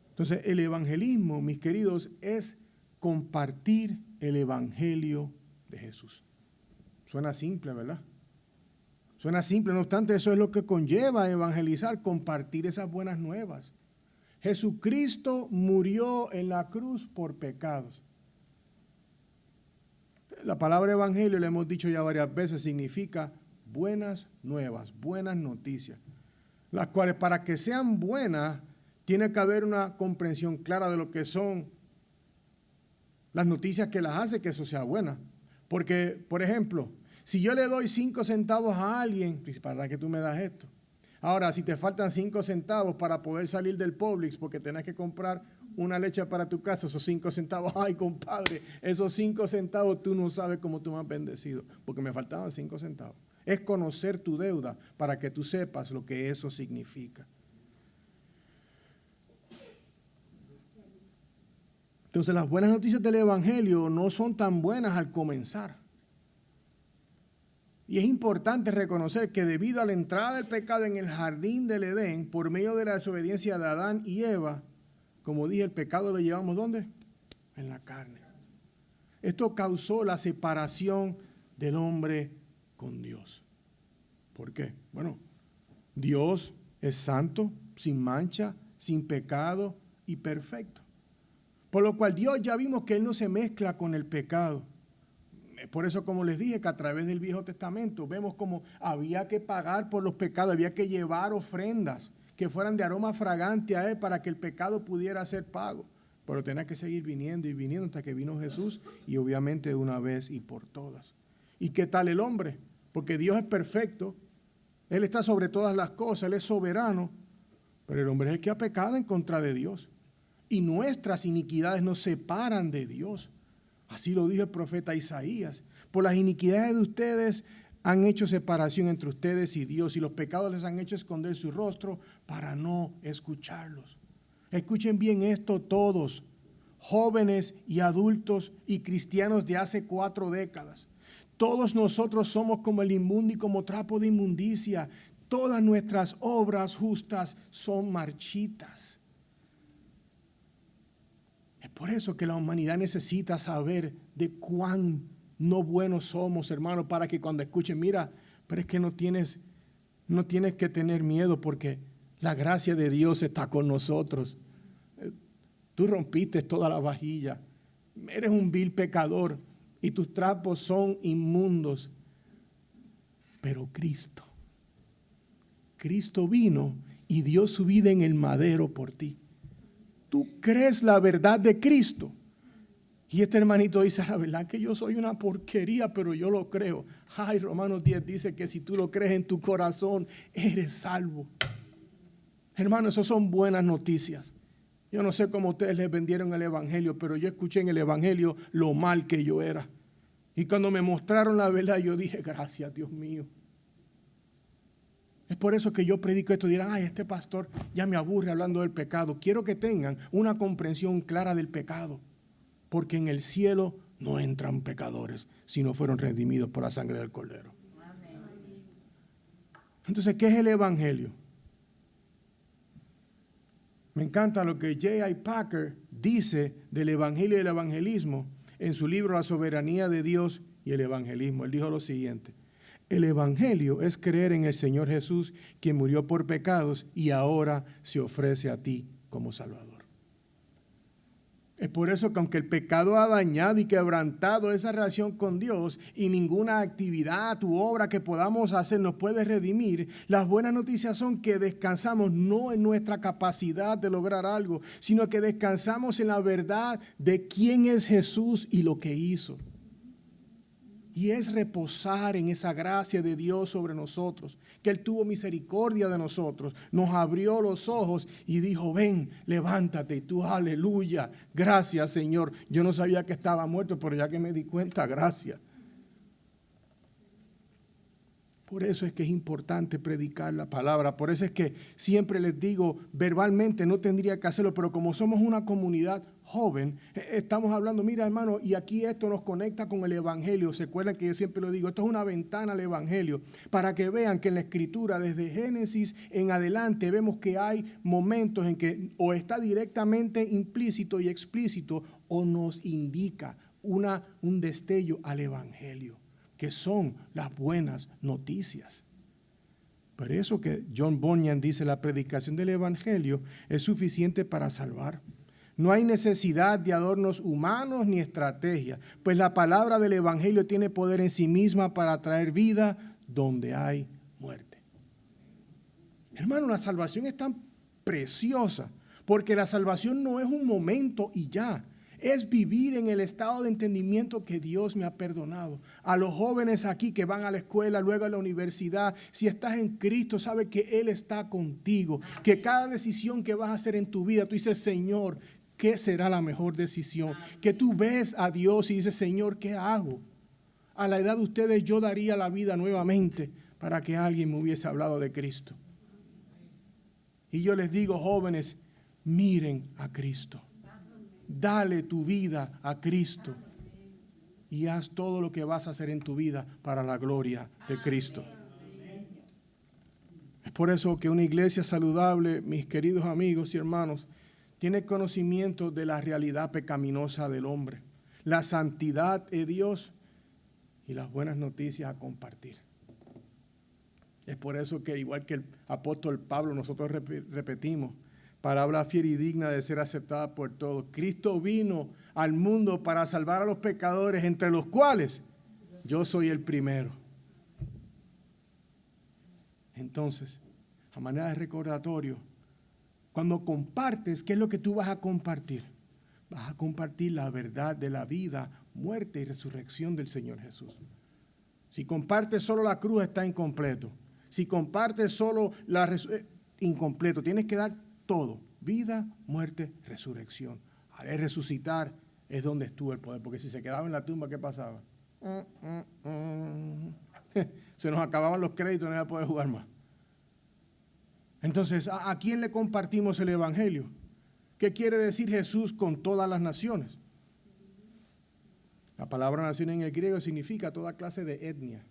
Entonces, el evangelismo, mis queridos, es compartir el evangelio de Jesús. Suena simple, ¿verdad? Suena simple, no obstante, eso es lo que conlleva evangelizar, compartir esas buenas nuevas. Jesucristo murió en la cruz por pecados. La palabra evangelio, le hemos dicho ya varias veces, significa buenas nuevas, buenas noticias, las cuales para que sean buenas, tiene que haber una comprensión clara de lo que son las noticias que las hace que eso sea buena. Porque, por ejemplo, si yo le doy 5 centavos a alguien, ¿para qué tú me das esto? Ahora, si te faltan 5 centavos para poder salir del Publix porque tenés que comprar una leche para tu casa, esos 5 centavos, ay compadre, esos 5 centavos tú no sabes cómo tú me has bendecido, porque me faltaban 5 centavos. Es conocer tu deuda para que tú sepas lo que eso significa. Entonces, las buenas noticias del evangelio no son tan buenas al comenzar. Y es importante reconocer que debido a la entrada del pecado en el jardín del Edén, por medio de la desobediencia de Adán y Eva, como dije, el pecado lo llevamos ¿dónde? En la carne. Esto causó la separación del hombre con Dios. ¿Por qué? Bueno, Dios es santo, sin mancha, sin pecado y perfecto. Por lo cual Dios ya vimos que Él no se mezcla con el pecado. Por eso, como les dije, que a través del Viejo Testamento vemos como había que pagar por los pecados, había que llevar ofrendas que fueran de aroma fragante a Él para que el pecado pudiera ser pago. Pero tenía que seguir viniendo y viniendo hasta que vino Jesús y obviamente de una vez y por todas. ¿Y qué tal el hombre? Porque Dios es perfecto, Él está sobre todas las cosas, Él es soberano, pero el hombre es el que ha pecado en contra de Dios. Y nuestras iniquidades nos separan de Dios. Así lo dijo el profeta Isaías. Por las iniquidades de ustedes han hecho separación entre ustedes y Dios, y los pecados les han hecho esconder su rostro para no escucharlos. Escuchen bien esto todos, jóvenes y adultos y cristianos de hace 4 décadas. Todos nosotros somos como el inmundo y como trapo de inmundicia. Todas nuestras obras justas son marchitas. Es por eso que la humanidad necesita saber de cuán no buenos somos, hermanos, para que cuando escuchen, mira, pero es que no tienes que tener miedo porque la gracia de Dios está con nosotros. Tú rompiste toda la vajilla, eres un vil pecador y tus trapos son inmundos. Pero Cristo vino y dio su vida en el madero por ti. Tú crees la verdad de Cristo. Y este hermanito dice, la verdad que yo soy una porquería, pero yo lo creo. Ay, Romanos 10 dice que si tú lo crees en tu corazón, eres salvo. Hermanos, eso son buenas noticias. Yo no sé cómo ustedes les vendieron el evangelio, pero yo escuché en el evangelio lo mal que yo era. Y cuando me mostraron la verdad, yo dije, gracias, Dios mío. Es por eso que yo predico esto. Dirán, ay, este pastor ya me aburre hablando del pecado. Quiero que tengan una comprensión clara del pecado, porque en el cielo no entran pecadores si no fueron redimidos por la sangre del Cordero. Entonces, ¿qué es el Evangelio? Me encanta lo que J.I. Packer dice del Evangelio y del evangelismo en su libro La soberanía de Dios y el evangelismo. Él dijo lo siguiente: el Evangelio es creer en el Señor Jesús, quien murió por pecados y ahora se ofrece a ti como Salvador. Es por eso que aunque el pecado ha dañado y quebrantado esa relación con Dios y ninguna actividad u obra que podamos hacer nos puede redimir, las buenas noticias son que descansamos no en nuestra capacidad de lograr algo, sino que descansamos en la verdad de quién es Jesús y lo que hizo. Y es reposar en esa gracia de Dios sobre nosotros, que Él tuvo misericordia de nosotros, nos abrió los ojos y dijo: ven, levántate. Y tú, aleluya, gracias Señor. Yo no sabía que estaba muerto, pero ya que me di cuenta, gracias. Por eso es que es importante predicar la palabra. Por eso es que siempre les digo, verbalmente no tendría que hacerlo, pero como somos una comunidad joven, estamos hablando, mira hermano, y aquí esto nos conecta con el Evangelio. ¿Se acuerdan que yo siempre lo digo? Esto es una ventana al Evangelio, para que vean que en la Escritura, desde Génesis en adelante, vemos que hay momentos en que o está directamente implícito y explícito, o nos indica un destello al Evangelio, que son las buenas noticias. Por eso que John Bunyan dice: la predicación del Evangelio es suficiente para salvar. No hay necesidad de adornos humanos ni estrategia, pues la palabra del Evangelio tiene poder en sí misma para traer vida donde hay muerte. Hermano, la salvación es tan preciosa, porque la salvación no es un momento y ya. Es vivir en el estado de entendimiento que Dios me ha perdonado. A los jóvenes aquí que van a la escuela, luego a la universidad, si estás en Cristo, sabe que Él está contigo. Que cada decisión que vas a hacer en tu vida, tú dices: Señor, ¿qué será la mejor decisión? Que tú ves a Dios y dices: Señor, ¿qué hago? A la edad de ustedes yo daría la vida nuevamente para que alguien me hubiese hablado de Cristo. Y yo les digo, jóvenes, miren a Cristo. Dale tu vida a Cristo y haz todo lo que vas a hacer en tu vida para la gloria de Cristo. Es por eso que una iglesia saludable, mis queridos amigos y hermanos, tiene conocimiento de la realidad pecaminosa del hombre, la santidad de Dios y las buenas noticias a compartir. Es por eso que, igual que el apóstol Pablo, nosotros repetimos: palabra fiel y digna de ser aceptada por todos. Cristo vino al mundo para salvar a los pecadores, entre los cuales yo soy el primero. Entonces, a manera de recordatorio, cuando compartes, ¿qué es lo que tú vas a compartir? Vas a compartir la verdad de la vida, muerte y resurrección del Señor Jesús. Si compartes solo la cruz, está incompleto. Si compartes solo incompleto. Tienes que dar todo: vida, muerte, resurrección. Al resucitar es donde estuvo el poder, porque si se quedaba en la tumba, ¿qué pasaba? Se nos acababan los créditos, no iba a poder jugar más. Entonces, ¿a quién le compartimos el Evangelio? ¿Qué quiere decir Jesús con todas las naciones? La palabra nación en el griego significa toda clase de etnia.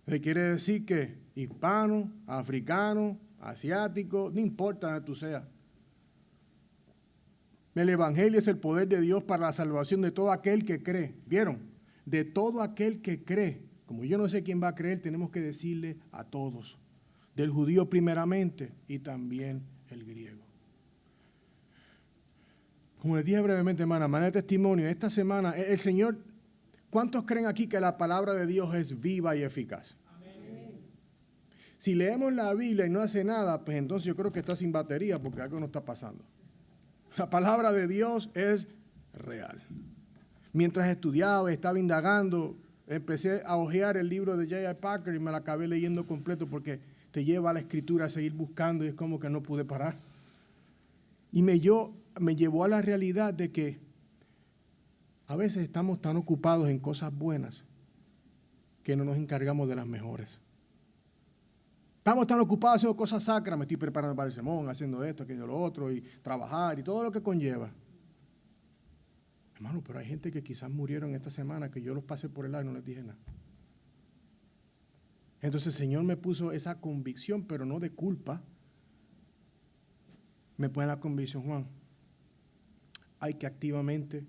Quiere decir que hispano, africano, asiático, no importa donde tú seas. El Evangelio es el poder de Dios para la salvación de todo aquel que cree. ¿Vieron? De todo aquel que cree. Como yo no sé quién va a creer, tenemos que decirle a todos. Del judío primeramente y también el griego. Como les dije brevemente, hermana, manera de testimonio, esta semana el Señor, ¿cuántos creen aquí que la palabra de Dios es viva y eficaz? Amén. Si leemos la Biblia y no hace nada, pues entonces yo creo que está sin batería porque algo no está pasando. La palabra de Dios es real. Mientras estudiaba, estaba indagando, empecé a hojear el libro de J.I. Packer y me lo acabé leyendo completo porque te lleva a la Escritura a seguir buscando y es como que no pude parar. Y me llevó a la realidad de que a veces estamos tan ocupados en cosas buenas que no nos encargamos de las mejores. Estamos tan ocupados haciendo cosas sacras, me estoy preparando para el sermón, haciendo esto, aquello, lo otro, y trabajar y todo lo que conlleva. Hermano, pero hay gente que quizás murieron esta semana, que yo los pasé por el lado y no les dije nada. Entonces el Señor me puso esa convicción, pero no de culpa. Me pone la convicción, Juan, hay que activamente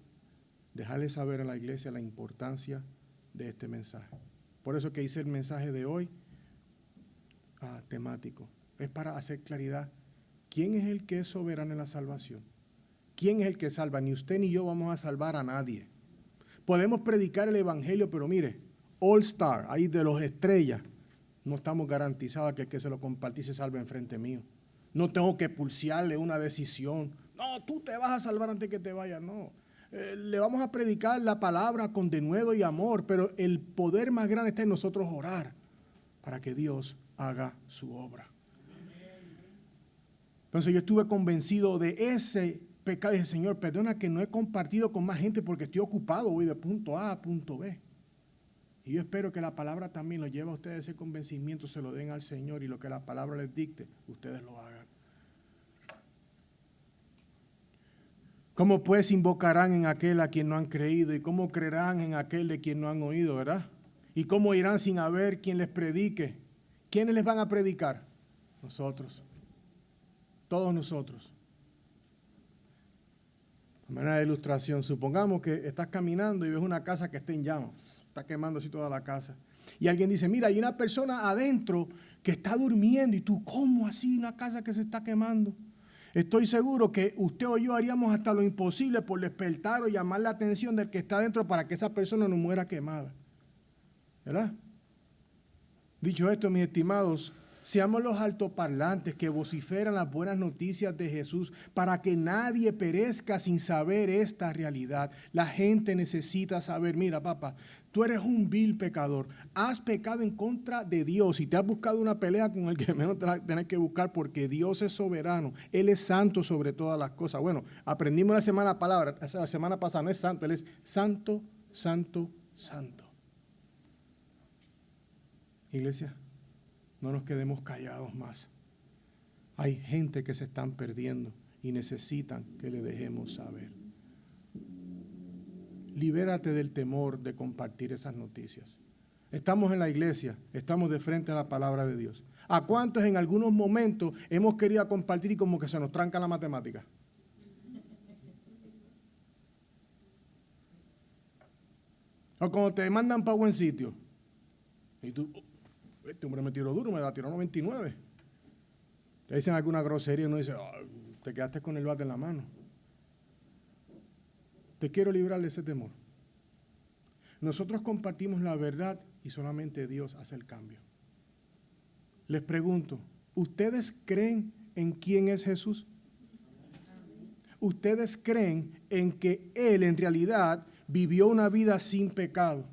dejarle saber a la iglesia la importancia de este mensaje. Por eso que hice el mensaje de hoy temático. Es para hacer claridad. ¿Quién es el que es soberano en la salvación? ¿Quién es el que salva? Ni usted ni yo vamos a salvar a nadie. Podemos predicar el evangelio, pero mire, All Star, ahí de los estrellas, no estamos garantizados que el que se lo compartí se salve enfrente mío. No tengo que pulsearle una decisión. No, tú te vas a salvar antes que te vayas. No. Le vamos a predicar la palabra con denuedo y amor, pero el poder más grande está en nosotros orar para que Dios haga su obra. Entonces yo estuve convencido de ese pecado y dije, Señor, perdona que no he compartido con más gente porque estoy ocupado, voy de punto A a punto B. Y yo espero que la palabra también lo lleve a ustedes ese convencimiento, se lo den al Señor y lo que la palabra les dicte, ustedes lo hagan. ¿Cómo pues invocarán en aquel a quien no han creído? ¿Y cómo creerán en aquel de quien no han oído, verdad? ¿Y cómo irán sin haber quien les predique? ¿Quiénes les van a predicar? Nosotros. Todos nosotros. De manera de ilustración, supongamos que estás caminando y ves una casa que está en llamas. Está quemando así toda la casa. Y alguien dice, mira, hay una persona adentro que está durmiendo. Y tú, ¿cómo así una casa que se está quemando? Estoy seguro que usted o yo haríamos hasta lo imposible por despertar o llamar la atención del que está adentro para que esa persona no muera quemada. ¿Verdad? Dicho esto, mis estimados, seamos los altoparlantes que vociferan las buenas noticias de Jesús para que nadie perezca sin saber esta realidad. La gente necesita saber, mira, papá, tú eres un vil pecador, has pecado en contra de Dios y te has buscado una pelea con el que menos te vas a tener que buscar porque Dios es soberano, Él es santo sobre todas las cosas. Bueno, aprendimos la semana pasada, no es santo, Él es santo, santo, santo. Iglesia, no nos quedemos callados más. Hay gente que se están perdiendo y necesitan que le dejemos saber. Libérate del temor de compartir esas noticias. Estamos en la iglesia, estamos de frente a la palabra de Dios. ¿A cuántos en algunos momentos hemos querido compartir y como que se nos tranca la matemática? O cuando te mandan para buen sitio y tú, este hombre me tiró duro, me la tiró 99. Te dicen alguna grosería y uno dice, te quedaste con el bate en la mano. Te quiero librar de ese temor. Nosotros compartimos la verdad y solamente Dios hace el cambio. Les pregunto, ¿ustedes creen en quién es Jesús? ¿Ustedes creen en que Él en realidad vivió una vida sin pecado?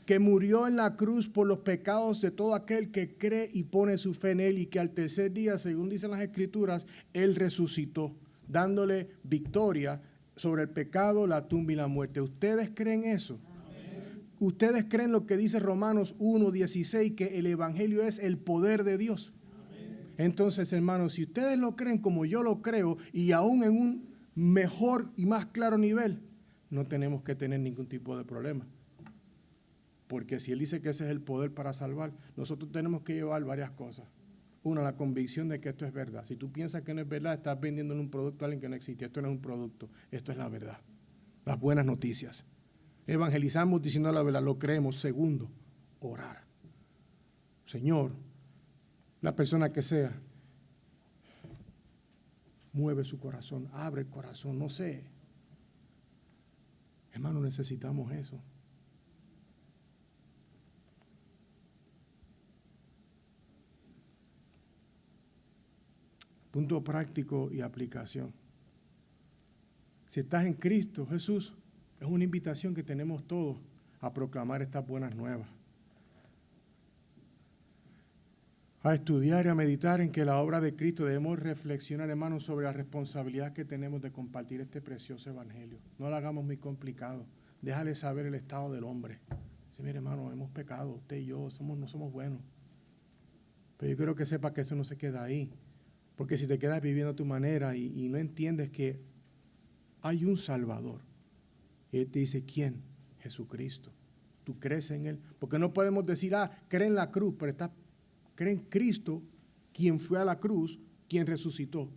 Que murió en la cruz por los pecados de todo aquel que cree y pone su fe en Él y que al tercer día, según dicen las Escrituras, Él resucitó, dándole victoria sobre el pecado, la tumba y la muerte. ¿Ustedes creen eso? Amén. ¿Ustedes creen lo que dice Romanos 1:16, que el Evangelio es el poder de Dios? Amén. Entonces, hermanos, si ustedes lo creen como yo lo creo y aún en un mejor y más claro nivel, no tenemos que tener ningún tipo de problema. Porque si Él dice que ese es el poder para salvar, nosotros tenemos que llevar varias cosas. Una, la convicción de que esto es verdad. Si tú piensas que no es verdad, estás vendiendo un producto a alguien que no existe. Esto no es un producto, esto es la verdad. Las buenas noticias. Evangelizamos diciendo la verdad, lo creemos. Segundo, orar. Señor, la persona que sea, mueve su corazón, abre el corazón, no sé. Hermano, necesitamos eso. Punto práctico y aplicación. Si estás en Cristo Jesús, es una invitación que tenemos todos a proclamar estas buenas nuevas. A estudiar y a meditar en que la obra de Cristo debemos reflexionar, hermanos, sobre la responsabilidad que tenemos de compartir este precioso evangelio. No lo hagamos muy complicado. Déjale saber el estado del hombre. Dice, mire, hermano, hemos pecado, usted y yo no somos buenos. Pero yo quiero que sepa que eso no se queda ahí. Porque si te quedas viviendo a tu manera y no entiendes que hay un Salvador Y Él te dice, ¿quién? Jesucristo. ¿Tú crees en Él? Porque no podemos decir, cree en la cruz, pero cree en Cristo, quien fue a la cruz, quien resucitó.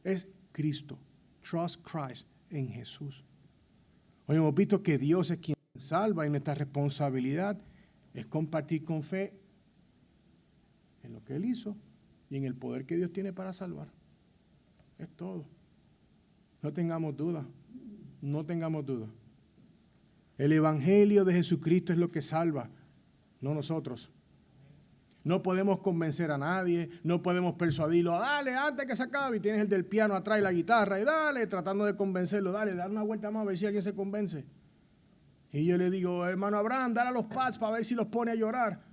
Es Cristo. Trust Christ, en Jesús. Hoy hemos visto que Dios es quien salva y nuestra responsabilidad es compartir con fe en lo que Él hizo y en el poder que Dios tiene para salvar. Es todo. No tengamos duda. No tengamos duda. El Evangelio de Jesucristo es lo que salva, no nosotros. No podemos convencer a nadie, no podemos persuadirlo, dale, antes que se acabe, y tienes el del piano atrás y la guitarra, y dale, tratando de convencerlo, dale, una vuelta más a ver si alguien se convence. Y yo le digo, hermano Abraham, dale a los pads para ver si los pone a llorar.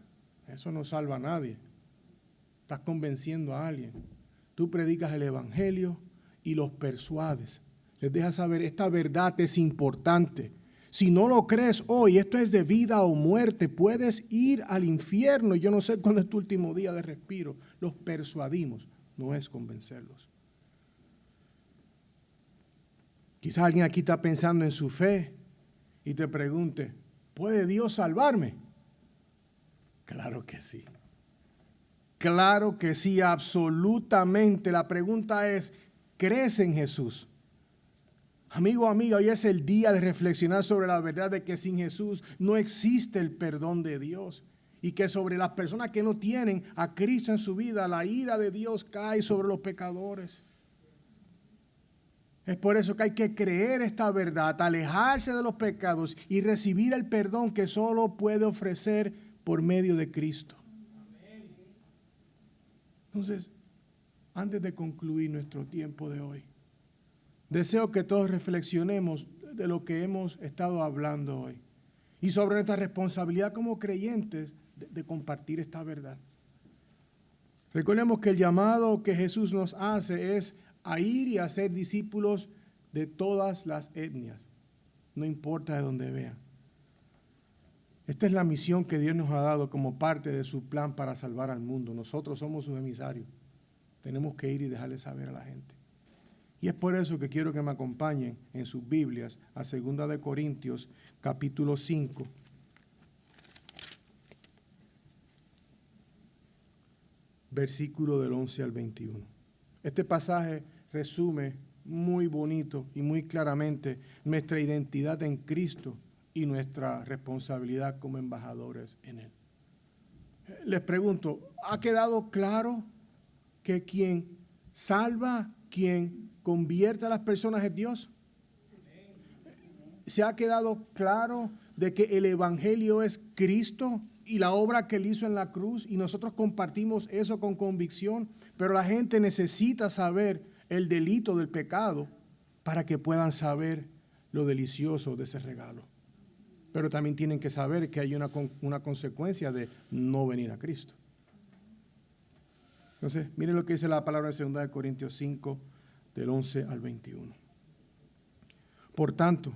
Eso no salva a nadie. Estás convenciendo a alguien. Tú predicas el Evangelio y los persuades. Les dejas saber, esta verdad es importante. Si no lo crees hoy, esto es de vida o muerte, puedes ir al infierno. Yo no sé cuándo es tu último día de respiro. Los persuadimos, no es convencerlos. Quizás alguien aquí está pensando en su fe y te pregunte, ¿puede Dios salvarme? Claro que sí. Claro que sí, absolutamente. La pregunta es, ¿crees en Jesús? Amigo, amiga, hoy es el día de reflexionar sobre la verdad de que sin Jesús no existe el perdón de Dios. Y que sobre las personas que no tienen a Cristo en su vida, la ira de Dios cae sobre los pecadores. Es por eso que hay que creer esta verdad, alejarse de los pecados y recibir el perdón que solo puede ofrecer por medio de Cristo. Entonces, antes de concluir nuestro tiempo de hoy, deseo que todos reflexionemos de lo que hemos estado hablando hoy y sobre nuestra responsabilidad como creyentes de compartir esta verdad. Recordemos que el llamado que Jesús nos hace es a ir y a ser discípulos de todas las etnias, no importa de dónde vean. Esta es la misión que Dios nos ha dado como parte de su plan para salvar al mundo. Nosotros somos sus emisarios. Tenemos que ir y dejarle saber a la gente. Y es por eso que quiero que me acompañen en sus Biblias a 2 de Corintios, capítulo 5. Versículo del 11 al 21. Este pasaje resume muy bonito y muy claramente nuestra identidad en Cristo y nuestra responsabilidad como embajadores en Él. Les pregunto, ¿ha quedado claro que quien salva, quien convierte a las personas es Dios? ¿Se ha quedado claro de que el Evangelio es Cristo y la obra que Él hizo en la cruz? Y nosotros compartimos eso con convicción, pero la gente necesita saber el delito del pecado para que puedan saber lo delicioso de ese regalo. Pero también tienen que saber que hay una consecuencia de no venir a Cristo. Entonces, miren lo que dice la palabra en 2 de Corintios 5, del 11 al 21. Por tanto,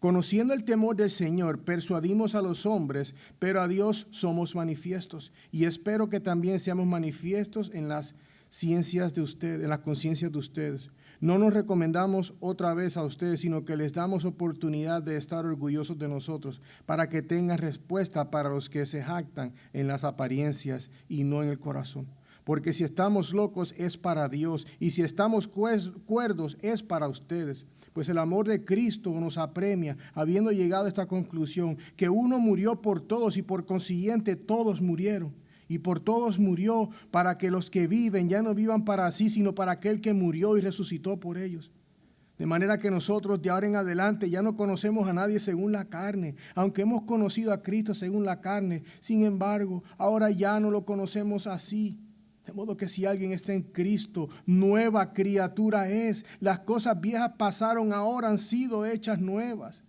conociendo el temor del Señor, persuadimos a los hombres, pero a Dios somos manifiestos. Y espero que también seamos manifiestos en las ciencias de ustedes, en las conciencias de ustedes. No nos recomendamos otra vez a ustedes, sino que les damos oportunidad de estar orgullosos de nosotros, para que tengan respuesta para los que se jactan en las apariencias y no en el corazón. Porque si estamos locos es para Dios, y si estamos cuerdos es para ustedes. Pues el amor de Cristo nos apremia, habiendo llegado a esta conclusión, que uno murió por todos y por consiguiente todos murieron. Y por todos murió, para que los que viven ya no vivan para sí, sino para aquel que murió y resucitó por ellos. De manera que nosotros de ahora en adelante ya no conocemos a nadie según la carne, aunque hemos conocido a Cristo según la carne. Sin embargo, ahora ya no lo conocemos así. De modo que si alguien está en Cristo, nueva criatura es. Las cosas viejas pasaron, ahora han sido hechas nuevas.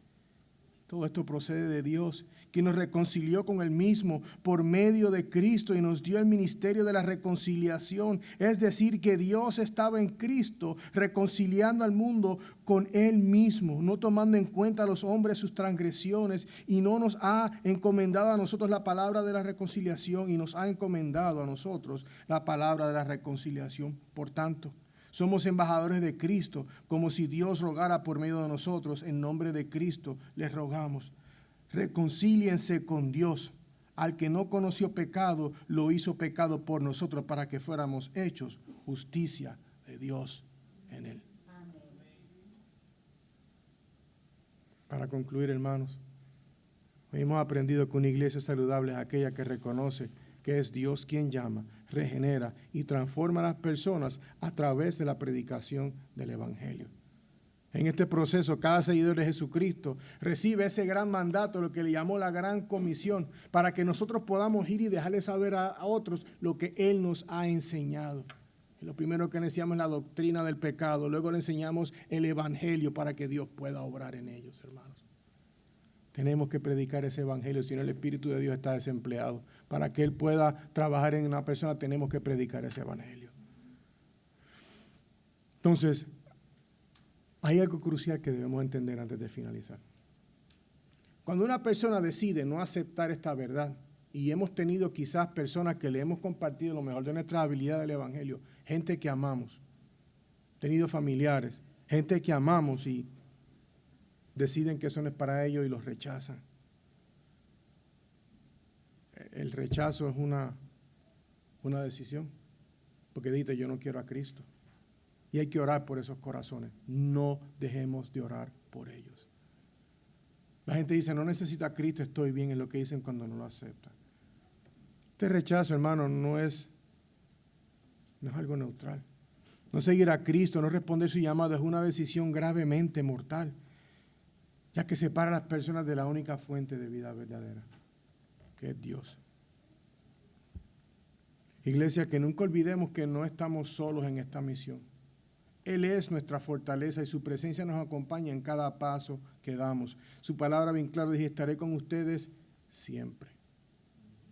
Todo esto procede de Dios, quien nos reconcilió con Él mismo por medio de Cristo y nos dio el ministerio de la reconciliación. Es decir, que Dios estaba en Cristo reconciliando al mundo con Él mismo, no tomando en cuenta a los hombres sus transgresiones, y no nos ha encomendado a nosotros la palabra de la reconciliación, y nos ha encomendado a nosotros la palabra de la reconciliación. Por tanto, Somos embajadores de Cristo, como si Dios rogara por medio de nosotros. En nombre de Cristo les rogamos. Reconcíliense con Dios. Al que no conoció pecado, lo hizo pecado por nosotros para que fuéramos hechos justicia de Dios en él. Amén. Para concluir, hermanos, hoy hemos aprendido que una iglesia saludable es aquella que reconoce que es Dios quien llama, regenera y transforma a las personas a través de la predicación del Evangelio. En este proceso, cada seguidor de Jesucristo recibe ese gran mandato, lo que le llamó la gran comisión, para que nosotros podamos ir y dejarle saber a otros lo que Él nos ha enseñado. Y lo primero que le enseñamos es la doctrina del pecado, luego le enseñamos el Evangelio para que Dios pueda obrar en ellos, hermanos. Tenemos que predicar ese Evangelio, si no el Espíritu de Dios está desempleado. Para que Él pueda trabajar en una persona, tenemos que predicar ese Evangelio. Entonces, hay algo crucial que debemos entender antes de finalizar. Cuando una persona decide no aceptar esta verdad, y hemos tenido quizás personas que le hemos compartido lo mejor de nuestra habilidad del Evangelio, gente que amamos, tenido familiares, gente que amamos y deciden que eso no es para ellos y los rechazan. El rechazo es una decisión, porque dice yo no quiero a Cristo. Y hay que orar por esos corazones. No dejemos de orar por ellos. La gente dice, no necesito a Cristo, estoy bien, es lo que dicen cuando no lo aceptan. Este rechazo, hermano, no es algo neutral. No seguir a Cristo, no responder su llamado es una decisión gravemente mortal, ya que separa a las personas de la única fuente de vida verdadera, que es Dios. Iglesia, que nunca olvidemos que no estamos solos en esta misión. Él es nuestra fortaleza y su presencia nos acompaña en cada paso que damos. Su palabra bien claro dice, estaré con ustedes siempre.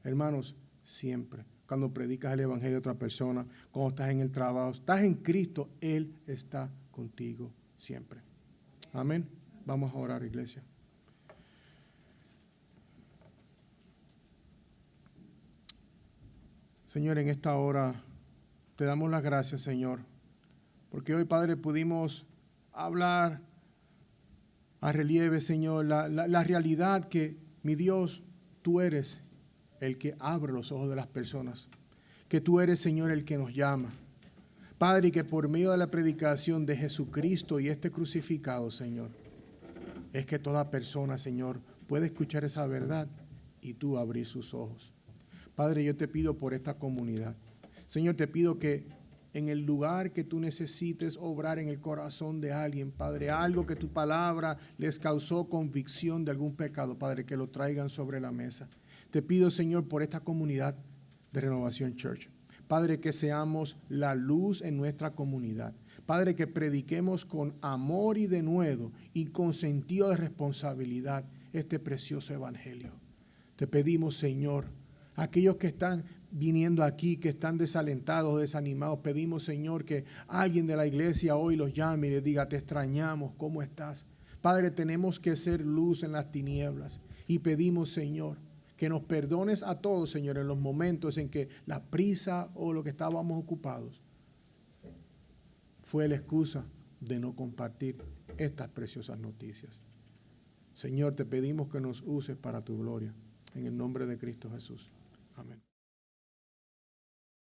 Hermanos, siempre. Cuando predicas el Evangelio a otra persona, cuando estás en el trabajo, estás en Cristo, Él está contigo siempre. Amén. Vamos a orar, iglesia. Señor, en esta hora te damos las gracias, Señor, porque hoy, Padre, pudimos hablar a relieve, Señor, la realidad que, mi Dios, tú eres el que abre los ojos de las personas, que tú eres, Señor, el que nos llama. Padre, y que por medio de la predicación de Jesucristo y este crucificado, Señor, es que toda persona, Señor, puede escuchar esa verdad y tú abrir sus ojos. Padre, yo te pido por esta comunidad. Señor, te pido que en el lugar que tú necesites obrar en el corazón de alguien, Padre, algo que tu palabra les causó convicción de algún pecado, Padre, que lo traigan sobre la mesa. Te pido, Señor, por esta comunidad de Renovación Church. Padre, que seamos la luz en nuestra comunidad. Padre, que prediquemos con amor y denuedo y con sentido de responsabilidad este precioso evangelio. Te pedimos, Señor, aquellos que están viniendo aquí, que están desalentados, desanimados, pedimos, Señor, que alguien de la iglesia hoy los llame y les diga, te extrañamos, ¿cómo estás? Padre, tenemos que ser luz en las tinieblas y pedimos, Señor, que nos perdones a todos, Señor, en los momentos en que la prisa o lo que estábamos ocupados fue la excusa de no compartir estas preciosas noticias. Señor, te pedimos que nos uses para tu gloria. En el nombre de Cristo Jesús. Amén.